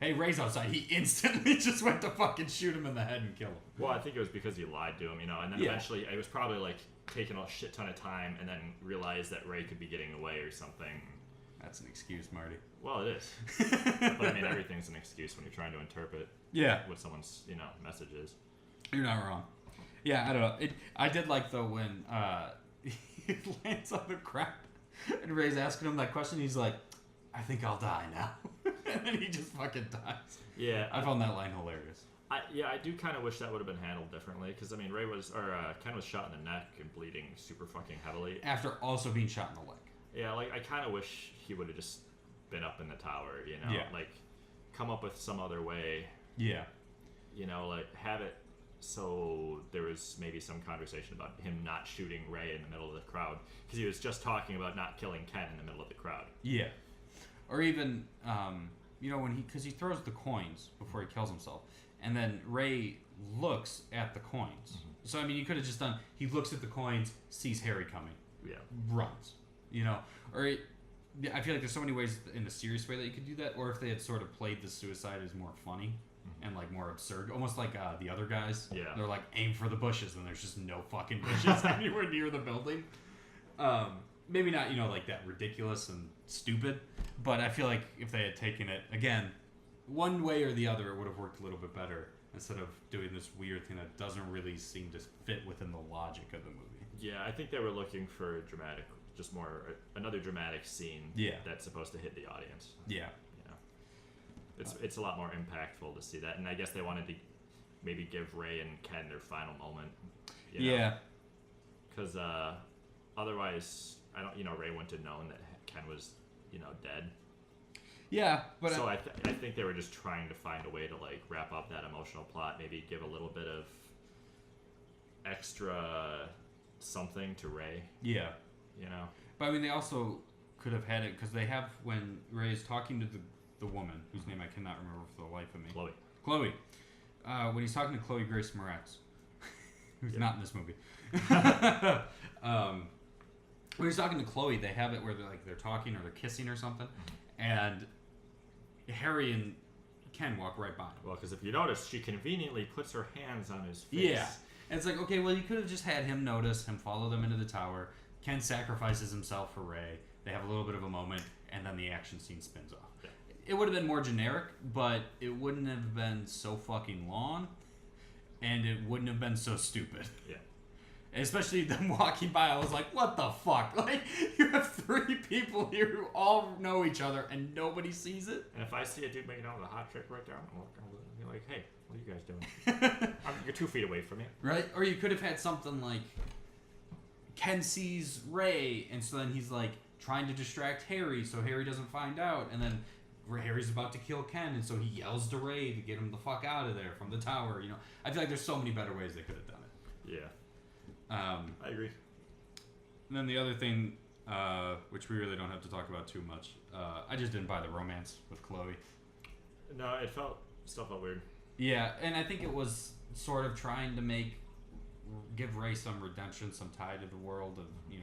[SPEAKER 1] hey, Ray's outside. He instantly just went to fucking shoot him in the head and kill him.
[SPEAKER 2] Well, I think it was because he lied to him, you know, and then eventually it was probably like taking a shit ton of time and then realized that Ray could be getting away or something.
[SPEAKER 1] That's an excuse, Marty.
[SPEAKER 2] Well, it is. But I mean, everything's an excuse when you're trying to interpret what someone's, you know, message is.
[SPEAKER 1] You're not wrong. Yeah, I don't know. I did like, though, when he lands on the ground and Ray's asking him that question. He's like, I think I'll die now. And then he just fucking dies.
[SPEAKER 2] Yeah.
[SPEAKER 1] I found that line hilarious.
[SPEAKER 2] I do kind of wish that would have been handled differently. Because, I mean, Ken was shot in the neck and bleeding super fucking heavily.
[SPEAKER 1] After also being shot in the leg.
[SPEAKER 2] Yeah, like, I kind of wish he would have just been up in the tower, you know?
[SPEAKER 1] Yeah.
[SPEAKER 2] Like, come up with some other way.
[SPEAKER 1] Yeah.
[SPEAKER 2] You know, like, have it so there was maybe some conversation about him not shooting Ray in the middle of the crowd. Because he was just talking about not killing Ken in the middle of the crowd.
[SPEAKER 1] Yeah. Or even, you know, because he throws the coins before he kills himself. And then Ray looks at the coins. Mm-hmm. So, I mean, you could have just done, he looks at the coins, sees Harry coming.
[SPEAKER 2] Yeah.
[SPEAKER 1] Runs. You know? Or I feel like there's so many ways in a serious way that you could do that. Or if they had sort of played the suicide as more funny. And like more absurd, almost like the other guys.
[SPEAKER 2] Yeah,
[SPEAKER 1] they're like aim for the bushes, and there's just no fucking bushes anywhere near the building. Maybe not, you know, like that ridiculous and stupid, but I feel like if they had taken it again, one way or the other, it would have worked a little bit better instead of doing this weird thing that doesn't really seem to fit within the logic of the movie.
[SPEAKER 2] Yeah, I think they were looking for a dramatic, just more another dramatic scene.
[SPEAKER 1] Yeah.
[SPEAKER 2] That's supposed to hit the audience.
[SPEAKER 1] Yeah.
[SPEAKER 2] It's a lot more impactful to see that, and I guess they wanted to maybe give Ray and Ken their final moment. You know?
[SPEAKER 1] Yeah.
[SPEAKER 2] Because otherwise, Ray wouldn't have known that Ken was, you know, dead.
[SPEAKER 1] Yeah, but
[SPEAKER 2] so I think they were just trying to find a way to like wrap up that emotional plot, maybe give a little bit of extra something to Ray.
[SPEAKER 1] Yeah.
[SPEAKER 2] You know.
[SPEAKER 1] But I mean, they also could have had it because they have when Ray is talking to the the woman whose name I cannot remember for the life of me.
[SPEAKER 2] Chloe.
[SPEAKER 1] When he's talking to Chloe Grace Moretz, who's not in this movie. When he's talking to Chloe, they have it where they're talking or they're kissing or something, and Harry and Ken walk right by.
[SPEAKER 2] Well, because if you notice, she conveniently puts her hands on his face.
[SPEAKER 1] Yeah. And it's like, okay, well, you could have just had him notice, him follow them into the tower. Ken sacrifices himself for Rey. They have a little bit of a moment, and then the action scene spins off.
[SPEAKER 2] Yeah.
[SPEAKER 1] It would have been more generic, but it wouldn't have been so fucking long, and it wouldn't have been so stupid.
[SPEAKER 2] Yeah.
[SPEAKER 1] Especially them walking by, I was like, what the fuck? Like, you have 3 people here who all know each other, and nobody sees it?
[SPEAKER 2] And if I see a dude making out with a hot chick right there, I'm like, hey, what are you guys doing? You're 2 feet away from me.
[SPEAKER 1] Right? Or you could have had something like Ken sees Rey, and so then he's like trying to distract Harry so Harry doesn't find out, and then Harry's about to kill Ken, and so he yells to Rey to get him the fuck out of there from the tower. You know, I feel like there's so many better ways they could have done it.
[SPEAKER 2] Yeah. I agree.
[SPEAKER 1] And then the other thing, which we really don't have to talk about too much, I just didn't buy the romance with Chloe.
[SPEAKER 2] No, still felt weird.
[SPEAKER 1] Yeah, and I think it was sort of trying to give Rey some redemption, some tie to the world, of and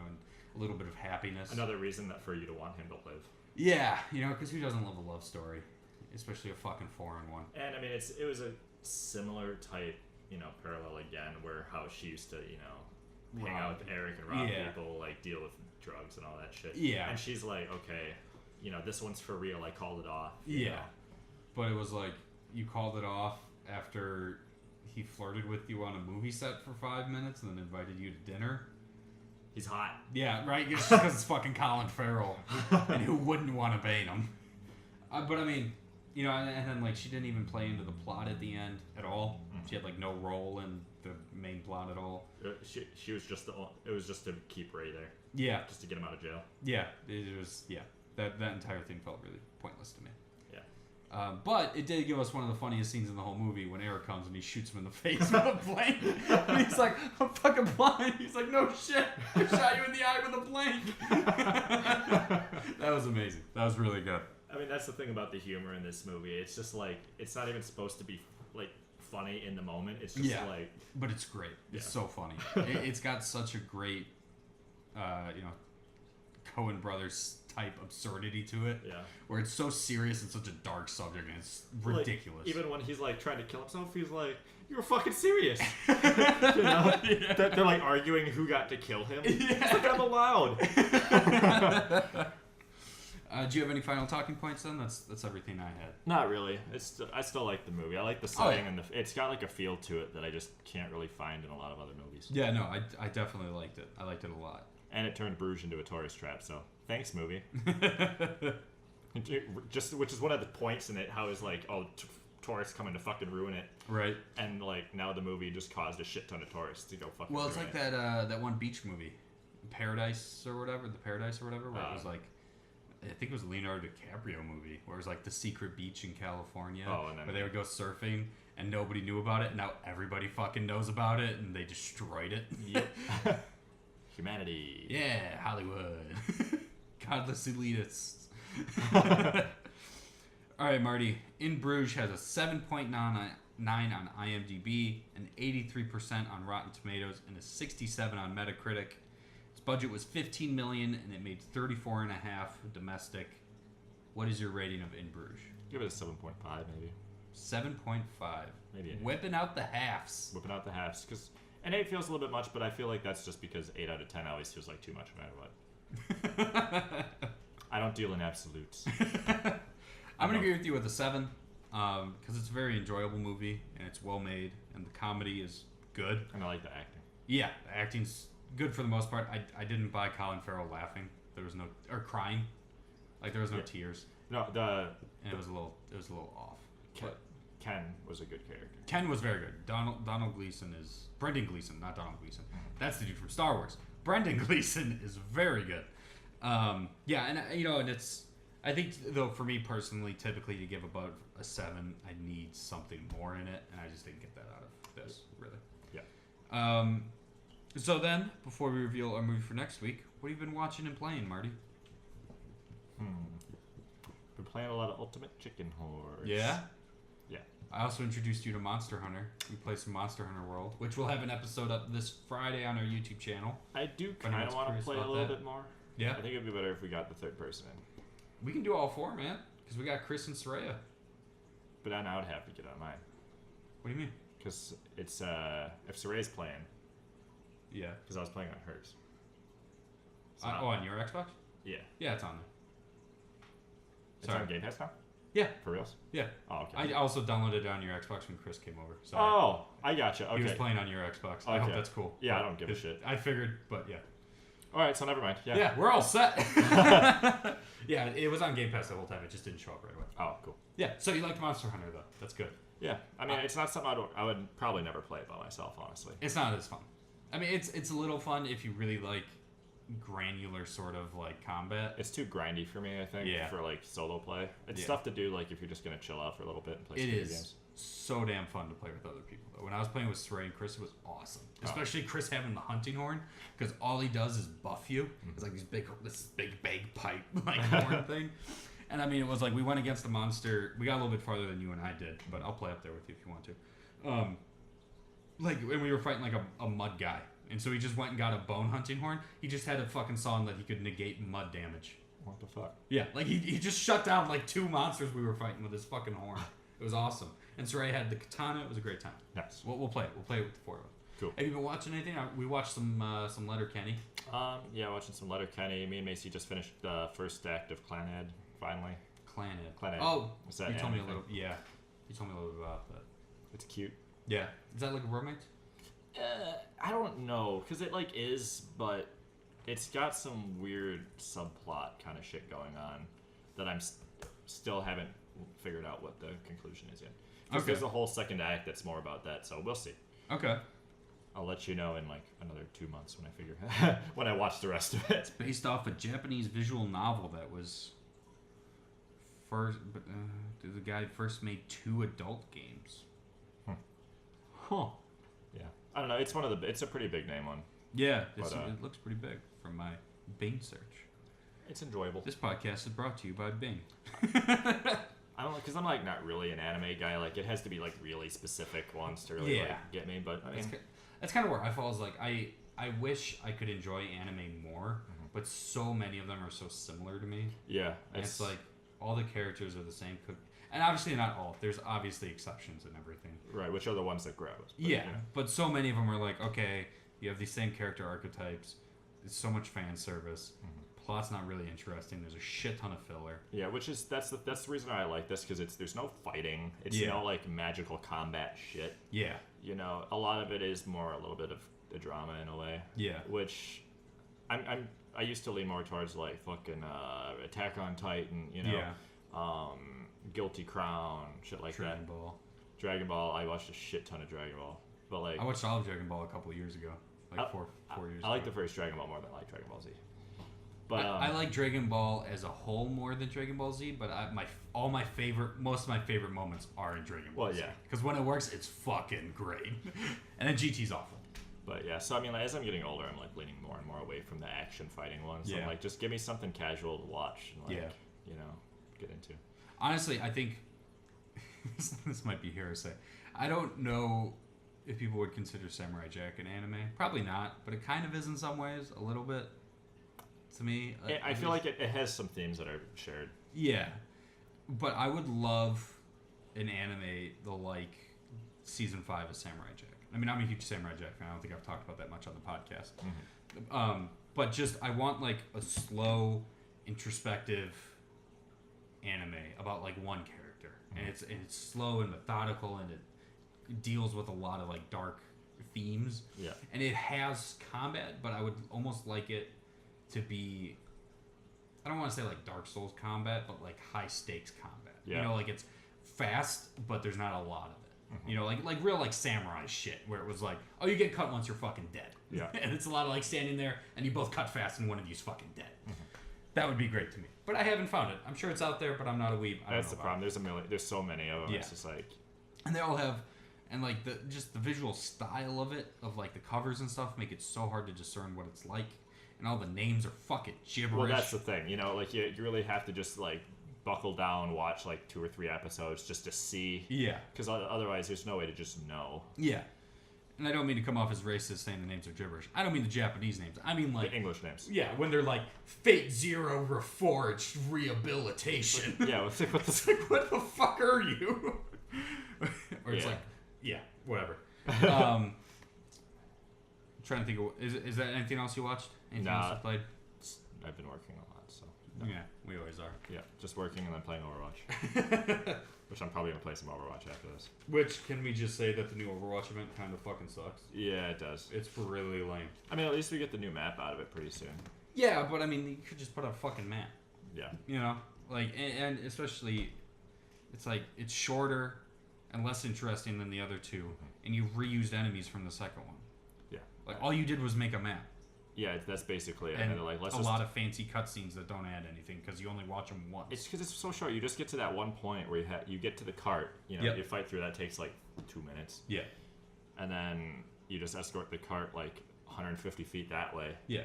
[SPEAKER 1] a little bit of happiness.
[SPEAKER 2] Another reason that for you to want him to live.
[SPEAKER 1] Yeah, because who doesn't love a love story, especially a fucking foreign one.
[SPEAKER 2] And I mean, it was a similar type, parallel again, where how she used to, hang out with Eric and rob people, like deal with drugs and all that shit.
[SPEAKER 1] Yeah.
[SPEAKER 2] And she's like, okay, this one's for real. I called it off.
[SPEAKER 1] Yeah. But it was like, you called it off after he flirted with you on a movie set for 5 minutes and then invited you to dinner.
[SPEAKER 2] He's hot.
[SPEAKER 1] Yeah, right? Just because it's fucking Colin Farrell. And who wouldn't want to bait him? But I mean, and then like she didn't even play into the plot at the end at all. She had like no role in the main plot at all.
[SPEAKER 2] She was just it was just to keep Rey there.
[SPEAKER 1] Yeah.
[SPEAKER 2] Just to get him out of jail.
[SPEAKER 1] Yeah, it was. Yeah, that entire thing felt really pointless to me.
[SPEAKER 2] Yeah.
[SPEAKER 1] But it did give us one of the funniest scenes in the whole movie when Eric comes and he shoots him in the face with a plane. And he's like, I'm fucking blind. He's like, no shit. I shot you in the eye with a plane. That was amazing. That was really good.
[SPEAKER 2] I mean, that's the thing about the humor in this movie. It's just like, it's not even supposed to be like funny in the moment. It's just like...
[SPEAKER 1] But it's great. It's so funny. It's got such a great, Coen Brothers type absurdity to it.
[SPEAKER 2] Yeah.
[SPEAKER 1] Where it's so serious and such a dark subject and it's ridiculous.
[SPEAKER 2] Like, even when he's like trying to kill himself, he's like, you're fucking serious. They're like arguing who got to kill him. Yeah. It's like, I'm allowed.
[SPEAKER 1] Do you have any final talking points then? That's everything I had.
[SPEAKER 2] Not really. I still like the movie. I like the setting and it's got like a feel to it that I just can't really find in a lot of other movies.
[SPEAKER 1] Yeah, no, I definitely liked it. I liked it a lot.
[SPEAKER 2] And it turned Bruges into a tourist trap, so thanks, movie. Which is one of the points in it, how it's like, tourists coming to fucking ruin it.
[SPEAKER 1] Right.
[SPEAKER 2] And like now the movie just caused a shit ton of tourists to go fucking ruin it.
[SPEAKER 1] Well, it's like that one beach movie, Paradise or whatever, where it was like, I think it was a Leonardo DiCaprio movie, where it was like the secret beach in California, where they would go surfing and nobody knew about it, and now everybody fucking knows about it, and they destroyed it.
[SPEAKER 2] Yep. Humanity.
[SPEAKER 1] Yeah, Hollywood. Godless elitists. All right, Marty. In Bruges has a 7.9 on IMDb, an 83% on Rotten Tomatoes, and a 67 on Metacritic. Its budget was $15 million, and it made $34.5 domestic. What is your rating of In Bruges?
[SPEAKER 2] Give it a 7.5, maybe.
[SPEAKER 1] 7.5.
[SPEAKER 2] Maybe.
[SPEAKER 1] Whipping out the halves.
[SPEAKER 2] Whipping out the halves, because an 8 feels a little bit much, but I feel like that's just because 8 out of 10 always feels like too much no matter what. I don't deal in absolutes.
[SPEAKER 1] I'm going to agree with you with a 7, because it's a very enjoyable movie, and it's well made, and the comedy is good.
[SPEAKER 2] And I like the acting.
[SPEAKER 1] Yeah, the acting's good for the most part. I didn't buy Colin Farrell laughing. There was no... Or crying. Like, there was no tears.
[SPEAKER 2] No,
[SPEAKER 1] And it was a little off.
[SPEAKER 2] Ken was a good character.
[SPEAKER 1] Ken was very good. Donald Gleason is... Brendan Gleason, not Donald Gleason. That's the dude from Star Wars. Brendan Gleason is very good. Yeah, and and it's... I think, though, for me personally, typically to give above a 7, I need something more in it, and I just didn't get that out of this, really.
[SPEAKER 2] Yeah.
[SPEAKER 1] So then, before we reveal our movie for next week, what have you been watching and playing, Marty?
[SPEAKER 2] Been playing a lot of Ultimate Chicken Horse.
[SPEAKER 1] Yeah?
[SPEAKER 2] Yeah.
[SPEAKER 1] I also introduced you to Monster Hunter. We play some Monster Hunter World, which we'll have an episode up this Friday on our YouTube channel.
[SPEAKER 2] I do
[SPEAKER 1] If anyone's
[SPEAKER 2] kind of want to
[SPEAKER 1] curious
[SPEAKER 2] play a
[SPEAKER 1] about
[SPEAKER 2] little
[SPEAKER 1] that.
[SPEAKER 2] bit more.
[SPEAKER 1] Yeah?
[SPEAKER 2] I think it'd be better if we got the third person in.
[SPEAKER 1] We can do all four, man. Because we got Chris and Sureyya.
[SPEAKER 2] But then I would have to get on mine.
[SPEAKER 1] What do you mean?
[SPEAKER 2] Because it's, if Sureyya's playing,
[SPEAKER 1] Yeah.
[SPEAKER 2] because I was playing on hers. So
[SPEAKER 1] On your Xbox?
[SPEAKER 2] yeah.
[SPEAKER 1] Yeah, it's on there.
[SPEAKER 2] It's
[SPEAKER 1] Sorry.
[SPEAKER 2] on Game Pass now?
[SPEAKER 1] Yeah.
[SPEAKER 2] For reals?
[SPEAKER 1] Yeah.
[SPEAKER 2] Oh, okay.
[SPEAKER 1] I also downloaded it on your Xbox when Chris came over. Sorry.
[SPEAKER 2] Oh, I gotcha. Okay.
[SPEAKER 1] He was playing on your Xbox. I hope that's cool.
[SPEAKER 2] Yeah,
[SPEAKER 1] But
[SPEAKER 2] I don't give a shit.
[SPEAKER 1] I figured, but yeah.
[SPEAKER 2] All right, so never mind. Yeah.
[SPEAKER 1] Yeah, we're all set. Yeah, it was on Game Pass the whole time. It just didn't show up right away.
[SPEAKER 2] Oh, cool.
[SPEAKER 1] Yeah, so you liked Monster Hunter, though. That's good.
[SPEAKER 2] Yeah. I mean, it's not something I would probably never play by myself, honestly.
[SPEAKER 1] It's not as fun. I mean, it's a little fun if you really like granular sort of like combat.
[SPEAKER 2] It's too grindy for me, I think,
[SPEAKER 1] Yeah.
[SPEAKER 2] for like solo play. It's
[SPEAKER 1] Yeah.
[SPEAKER 2] stuff to do like if you're just gonna chill out for a little bit and play
[SPEAKER 1] It
[SPEAKER 2] some video
[SPEAKER 1] is
[SPEAKER 2] games.
[SPEAKER 1] so damn fun to play with other people, though. When I was playing with Sureyya and Chris, it was awesome. Especially Chris having the hunting horn, because all he does is buff you. It's like this big bagpipe like horn thing. And I mean, it was like we went against the monster. We got a little bit farther than you and I did, but I'll play up there with you if you want to. Like when we were fighting like a mud guy, and so he just went and got a bone hunting horn. He just had a fucking song that he could negate mud damage.
[SPEAKER 2] What the fuck?
[SPEAKER 1] Yeah, like he just shut down like 2 monsters we were fighting with his fucking horn. It was awesome. And Sureyya had the katana. It was a great time.
[SPEAKER 2] Nice.
[SPEAKER 1] We'll play it. We'll play it with the four of us.
[SPEAKER 2] Cool.
[SPEAKER 1] Have you been watching anything? We watched some Letterkenny.
[SPEAKER 2] Yeah, watching some Letterkenny. Me and Macy just finished the first act of Clanhead, finally.
[SPEAKER 1] Clanhead.
[SPEAKER 2] Clanhead.
[SPEAKER 1] Oh,
[SPEAKER 2] What's that
[SPEAKER 1] you told me a
[SPEAKER 2] anime
[SPEAKER 1] little. Yeah, you told me a little bit about that.
[SPEAKER 2] It's cute.
[SPEAKER 1] Yeah, is that like a romance?
[SPEAKER 2] I don't know, because it like is, but it's got some weird subplot kind of shit going on that I'm still haven't figured out what the conclusion is yet. Because
[SPEAKER 1] Okay.
[SPEAKER 2] there's a whole second act that's more about that, so we'll see.
[SPEAKER 1] Okay.
[SPEAKER 2] I'll let you know in like another 2 months when I figure when I watch the rest of it.
[SPEAKER 1] Based off a Japanese visual novel that was first, but the guy first made 2 adult games. Huh.
[SPEAKER 2] Yeah, I don't know. It's it's a pretty big name one.
[SPEAKER 1] Yeah,
[SPEAKER 2] But,
[SPEAKER 1] it looks pretty big from my Bing search.
[SPEAKER 2] It's enjoyable.
[SPEAKER 1] This podcast is brought to you by Bing.
[SPEAKER 2] I don't know, because I'm like not really an anime guy. Like it has to be like really specific ones to really like, get me. But I mean,
[SPEAKER 1] That's kind of where I fall. Is like I wish I could enjoy anime more, but so many of them are so similar to me.
[SPEAKER 2] yeah,
[SPEAKER 1] And it's like all the characters are the same. And obviously not all. There's obviously exceptions and everything.
[SPEAKER 2] right, which are the ones that grab us. But,
[SPEAKER 1] Yeah, but so many of them are like, okay, you have these same character archetypes. It's so much fan service. Plot's not really interesting. There's a shit ton of filler.
[SPEAKER 2] Yeah, which is that's the reason I like this, because there's no fighting. It's
[SPEAKER 1] Yeah.
[SPEAKER 2] no like magical combat shit.
[SPEAKER 1] Yeah,
[SPEAKER 2] You know, a lot of it is more a little bit of the drama in a way.
[SPEAKER 1] yeah,
[SPEAKER 2] Which I used to lean more towards like fucking Attack on Titan. You know,
[SPEAKER 1] yeah.
[SPEAKER 2] Guilty Crown, shit like
[SPEAKER 1] Dragon
[SPEAKER 2] that.
[SPEAKER 1] Ball.
[SPEAKER 2] Dragon Ball. I watched a shit ton of Dragon Ball, but like
[SPEAKER 1] I watched all of Dragon Ball a couple of years ago, like four years.
[SPEAKER 2] I like the
[SPEAKER 1] ago.
[SPEAKER 2] first Dragon Ball more than I like Dragon Ball Z. But
[SPEAKER 1] I like Dragon Ball as a whole more than Dragon Ball Z, but most of my favorite moments are in Dragon Ball Z.
[SPEAKER 2] yeah.
[SPEAKER 1] Because when it works, it's fucking great. And then GT's awful.
[SPEAKER 2] But yeah, so I mean, like, as I'm getting older, I'm like leaning more and more away from the action fighting ones.
[SPEAKER 1] Yeah.
[SPEAKER 2] I'm like, just give me something casual to watch and like,
[SPEAKER 1] Yeah.
[SPEAKER 2] you know, get into.
[SPEAKER 1] Honestly, I think this might be hearsay. I don't know if people would consider Samurai Jack an anime. Probably not, but it kind of is in some ways, a little bit. To me,
[SPEAKER 2] I feel like it has some themes that are shared.
[SPEAKER 1] Yeah, but I would love an anime like season 5 of Samurai Jack. I mean, I'm a huge Samurai Jack fan. I don't think I've talked about that much on the podcast. But just I want like a slow, introspective anime about like one character, and it's slow and methodical, and it deals with a lot of like dark themes.
[SPEAKER 2] Yeah.
[SPEAKER 1] And it has combat, but I would almost like it to be, I don't want to say like Dark Souls combat, but like high stakes combat.
[SPEAKER 2] Yeah.
[SPEAKER 1] You know, like it's fast, but there's not a lot of it. You know, like real like samurai shit, where it was like, oh, you get cut once, you're fucking dead.
[SPEAKER 2] Yeah.
[SPEAKER 1] And it's a lot of like standing there, and you both cut fast, and one of you's fucking dead. That would be great to me. But I haven't found it. I'm sure it's out there, but I'm not a weeb. I don't
[SPEAKER 2] That's
[SPEAKER 1] know
[SPEAKER 2] the
[SPEAKER 1] about
[SPEAKER 2] problem. There's a million. There's so many of them.
[SPEAKER 1] Yeah.
[SPEAKER 2] It's just like,
[SPEAKER 1] and they all have, and like the visual style of it, of like the covers and stuff, make it so hard to discern what it's like, and all the names are fucking gibberish.
[SPEAKER 2] well, that's the thing. You know, like you really have to just like buckle down, watch like 2 or 3 episodes just to see.
[SPEAKER 1] Yeah.
[SPEAKER 2] Because otherwise, there's no way to just know.
[SPEAKER 1] Yeah. And I don't mean to come off as racist saying the names are gibberish. I don't mean the Japanese names. I mean like...
[SPEAKER 2] The English names.
[SPEAKER 1] Yeah, when they're like, Fate Zero Reforged Rehabilitation.
[SPEAKER 2] Yeah, it's like,
[SPEAKER 1] It's like, what the fuck are you? Or it's like, yeah, whatever. I'm trying to think of... Is that anything else you watched? Anything else you played?
[SPEAKER 2] I've been working a lot, so...
[SPEAKER 1] No. Yeah, we always are.
[SPEAKER 2] Yeah, just working and then playing Overwatch. Which I'm probably going to play some Overwatch after this.
[SPEAKER 1] Which, can we just say that the new Overwatch event kind of fucking sucks?
[SPEAKER 2] Yeah, it does.
[SPEAKER 1] It's really lame.
[SPEAKER 2] I mean, at least we get the new map out of it pretty soon.
[SPEAKER 1] Yeah, but I mean, you could just put a fucking map.
[SPEAKER 2] Yeah.
[SPEAKER 1] You know? Like, and especially, it's like, it's shorter and less interesting than the other two, and you reused enemies from the second one.
[SPEAKER 2] Yeah.
[SPEAKER 1] Like, all you did was make a map.
[SPEAKER 2] Yeah, that's basically it.
[SPEAKER 1] And
[SPEAKER 2] they're like, let's
[SPEAKER 1] a
[SPEAKER 2] just...
[SPEAKER 1] lot of fancy cutscenes that don't add anything because you only watch them once.
[SPEAKER 2] It's because it's so short. You just get to that one point where you get to the cart. You know,
[SPEAKER 1] Yep.
[SPEAKER 2] you fight through that takes like 2 minutes.
[SPEAKER 1] Yeah.
[SPEAKER 2] And then you just escort the cart like 150 feet that way.
[SPEAKER 1] Yeah.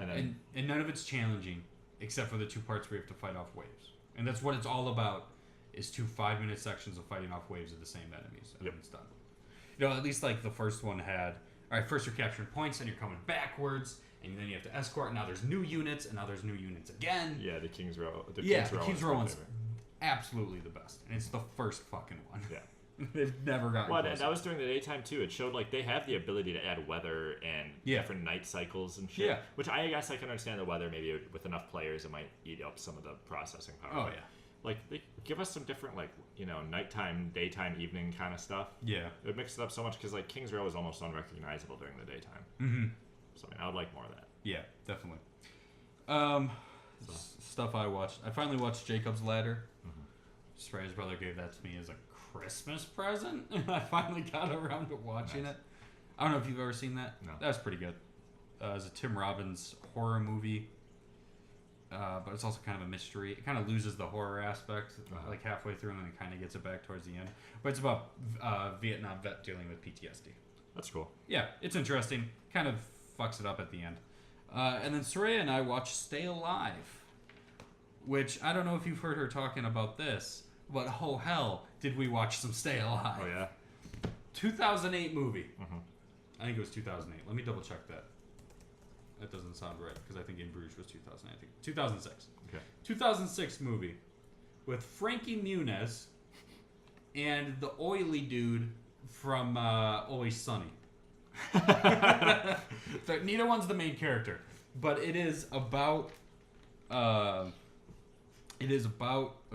[SPEAKER 2] And then
[SPEAKER 1] And none of it's challenging except for the 2 parts where you have to fight off waves. And that's what it's all about, is 2 5-minute sections of fighting off waves of the same enemies. And then it's done. You know, at least like the first one had, all right, first you're capturing points, then you're coming backwards, and then you have to escort. Now there's new units, and now there's new units again.
[SPEAKER 2] yeah, the King's Row. The
[SPEAKER 1] King's Row one's absolutely the best, and it's the first fucking one.
[SPEAKER 2] Yeah.
[SPEAKER 1] They've never gotten
[SPEAKER 2] Well,
[SPEAKER 1] closer.
[SPEAKER 2] and that was during the daytime too. It showed like they have the ability to add weather and different night cycles and shit.
[SPEAKER 1] Yeah.
[SPEAKER 2] Which I guess I can understand the weather. Maybe with enough players, it might eat up some of the processing power.
[SPEAKER 1] Oh yeah.
[SPEAKER 2] Like they give us some different like nighttime, daytime, evening kind of stuff.
[SPEAKER 1] Yeah.
[SPEAKER 2] It would mix it up so much because like King's Row is almost unrecognizable during the daytime.
[SPEAKER 1] Mm-hmm.
[SPEAKER 2] So I mean, I would like more of that.
[SPEAKER 1] Yeah, definitely. Stuff I watched. I finally watched Jacob's Ladder. Sureyya's brother gave that to me as a Christmas present, and I finally got around to watching it. I don't know if you've ever seen that.
[SPEAKER 2] No.
[SPEAKER 1] That's pretty good. It's a Tim Robbins horror movie, but it's also kind of a mystery. It kind of loses the horror aspect like halfway through, and then it kind of gets it back towards the end. But it's about Vietnam vet dealing with PTSD.
[SPEAKER 2] That's cool.
[SPEAKER 1] Yeah, it's interesting. Kind of fucks it up at the end. And then Sureyya and I watched Stay Alive, which I don't know if you've heard her talking about this, but oh hell, did we watch some Stay Alive?
[SPEAKER 2] Oh yeah.
[SPEAKER 1] 2008 movie. I think it was 2008. Let me double check that. That doesn't sound right because I think In Bruges was 2008. I think 2006.
[SPEAKER 2] Okay.
[SPEAKER 1] 2006 movie with Frankie Muniz and the oily dude from Always Sunny. So neither one's the main character, but it is about a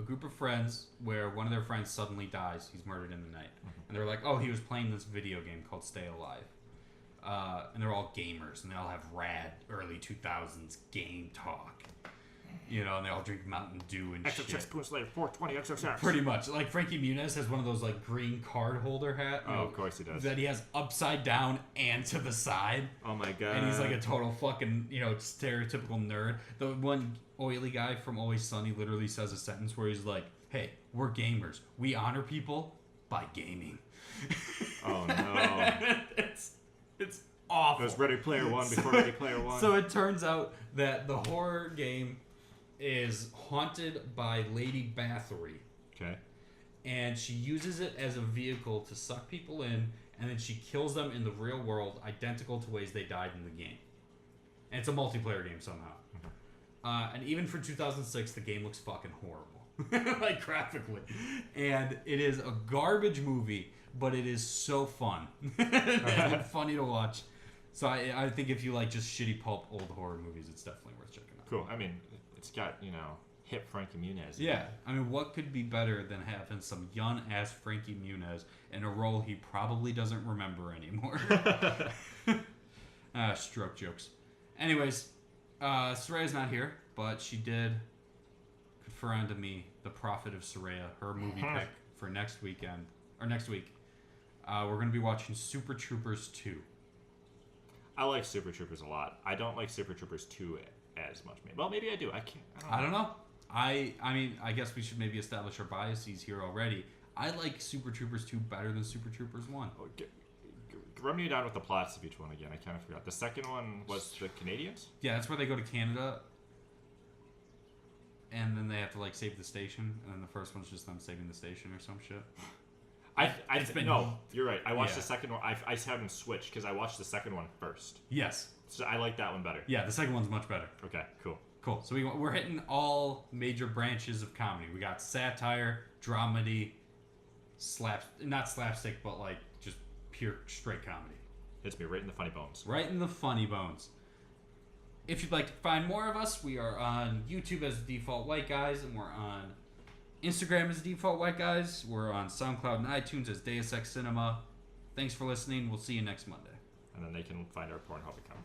[SPEAKER 1] group of friends where one of their friends suddenly dies. He's murdered in the night, and they're like, "Oh, he was playing this video game called Stay Alive." And they're all gamers, and they all have rad early 2000s game talk. You know, and they all drink Mountain Dew and shit.
[SPEAKER 2] XXX Spoon Slayer 420 XXX.
[SPEAKER 1] Pretty much. Like, Frankie Muniz has one of those, like, green card holder hat.
[SPEAKER 2] Oh, of course he does.
[SPEAKER 1] That he has upside down and to the side.
[SPEAKER 2] Oh, my God.
[SPEAKER 1] And he's like a total fucking, stereotypical nerd. The one oily guy from Always Sunny literally says a sentence where he's like, "Hey, we're gamers. We honor people by gaming."
[SPEAKER 2] Oh, no.
[SPEAKER 1] It's awful.
[SPEAKER 2] It was Ready Player One before Ready Player One.
[SPEAKER 1] So it turns out that the horror game is haunted by Lady Bathory.
[SPEAKER 2] Okay.
[SPEAKER 1] And she uses it as a vehicle to suck people in, and then she kills them in the real world, identical to ways they died in the game. And it's a multiplayer game somehow. And even for 2006, the game looks fucking horrible. Like, graphically. And it is a garbage movie, but it is so fun. And funny to watch. So I think if you like just shitty pulp old horror movies, it's definitely worth checking out.
[SPEAKER 2] Cool. I mean, it's got, hip Frankie Muniz.
[SPEAKER 1] Yeah. I mean, what could be better than having some young-ass Frankie Muniz in a role he probably doesn't remember anymore? Stroke jokes. Anyways, Sureyya's not here, but she did confer onto me the Prophet of Sureyya, her movie pick for next week. We're going to be watching Super Troopers 2.
[SPEAKER 2] I like Super Troopers a lot. I don't like Super Troopers 2 as much. Well, maybe I do.
[SPEAKER 1] I don't know. I mean, I guess we should maybe establish our biases here already. I like Super Troopers 2 better than Super Troopers 1.
[SPEAKER 2] Run me down with the plots of each one again. I kind of forgot. The second one was the Canadians?
[SPEAKER 1] Yeah, that's where they go to Canada. and then they have to like save the station, and then the first one's just them saving the station or some shit.
[SPEAKER 2] No, you're right. I watched
[SPEAKER 1] Yeah.
[SPEAKER 2] the second one. I had them switch because I watched the second one first.
[SPEAKER 1] Yes.
[SPEAKER 2] So I like that one better.
[SPEAKER 1] Yeah, the second one's much better.
[SPEAKER 2] Okay, cool.
[SPEAKER 1] Cool. So we're hitting all major branches of comedy. We got satire, dramedy, not slapstick, but like just pure straight comedy.
[SPEAKER 2] Hits me right in the funny bones.
[SPEAKER 1] Right in the funny bones. If you'd like to find more of us, we are on YouTube as Default White Guys, and we're on Instagram as Default White Guys. We're on SoundCloud and iTunes as Deus Ex Cinema. Thanks for listening. We'll see you next Monday.
[SPEAKER 2] And then they can find our Pornhub account.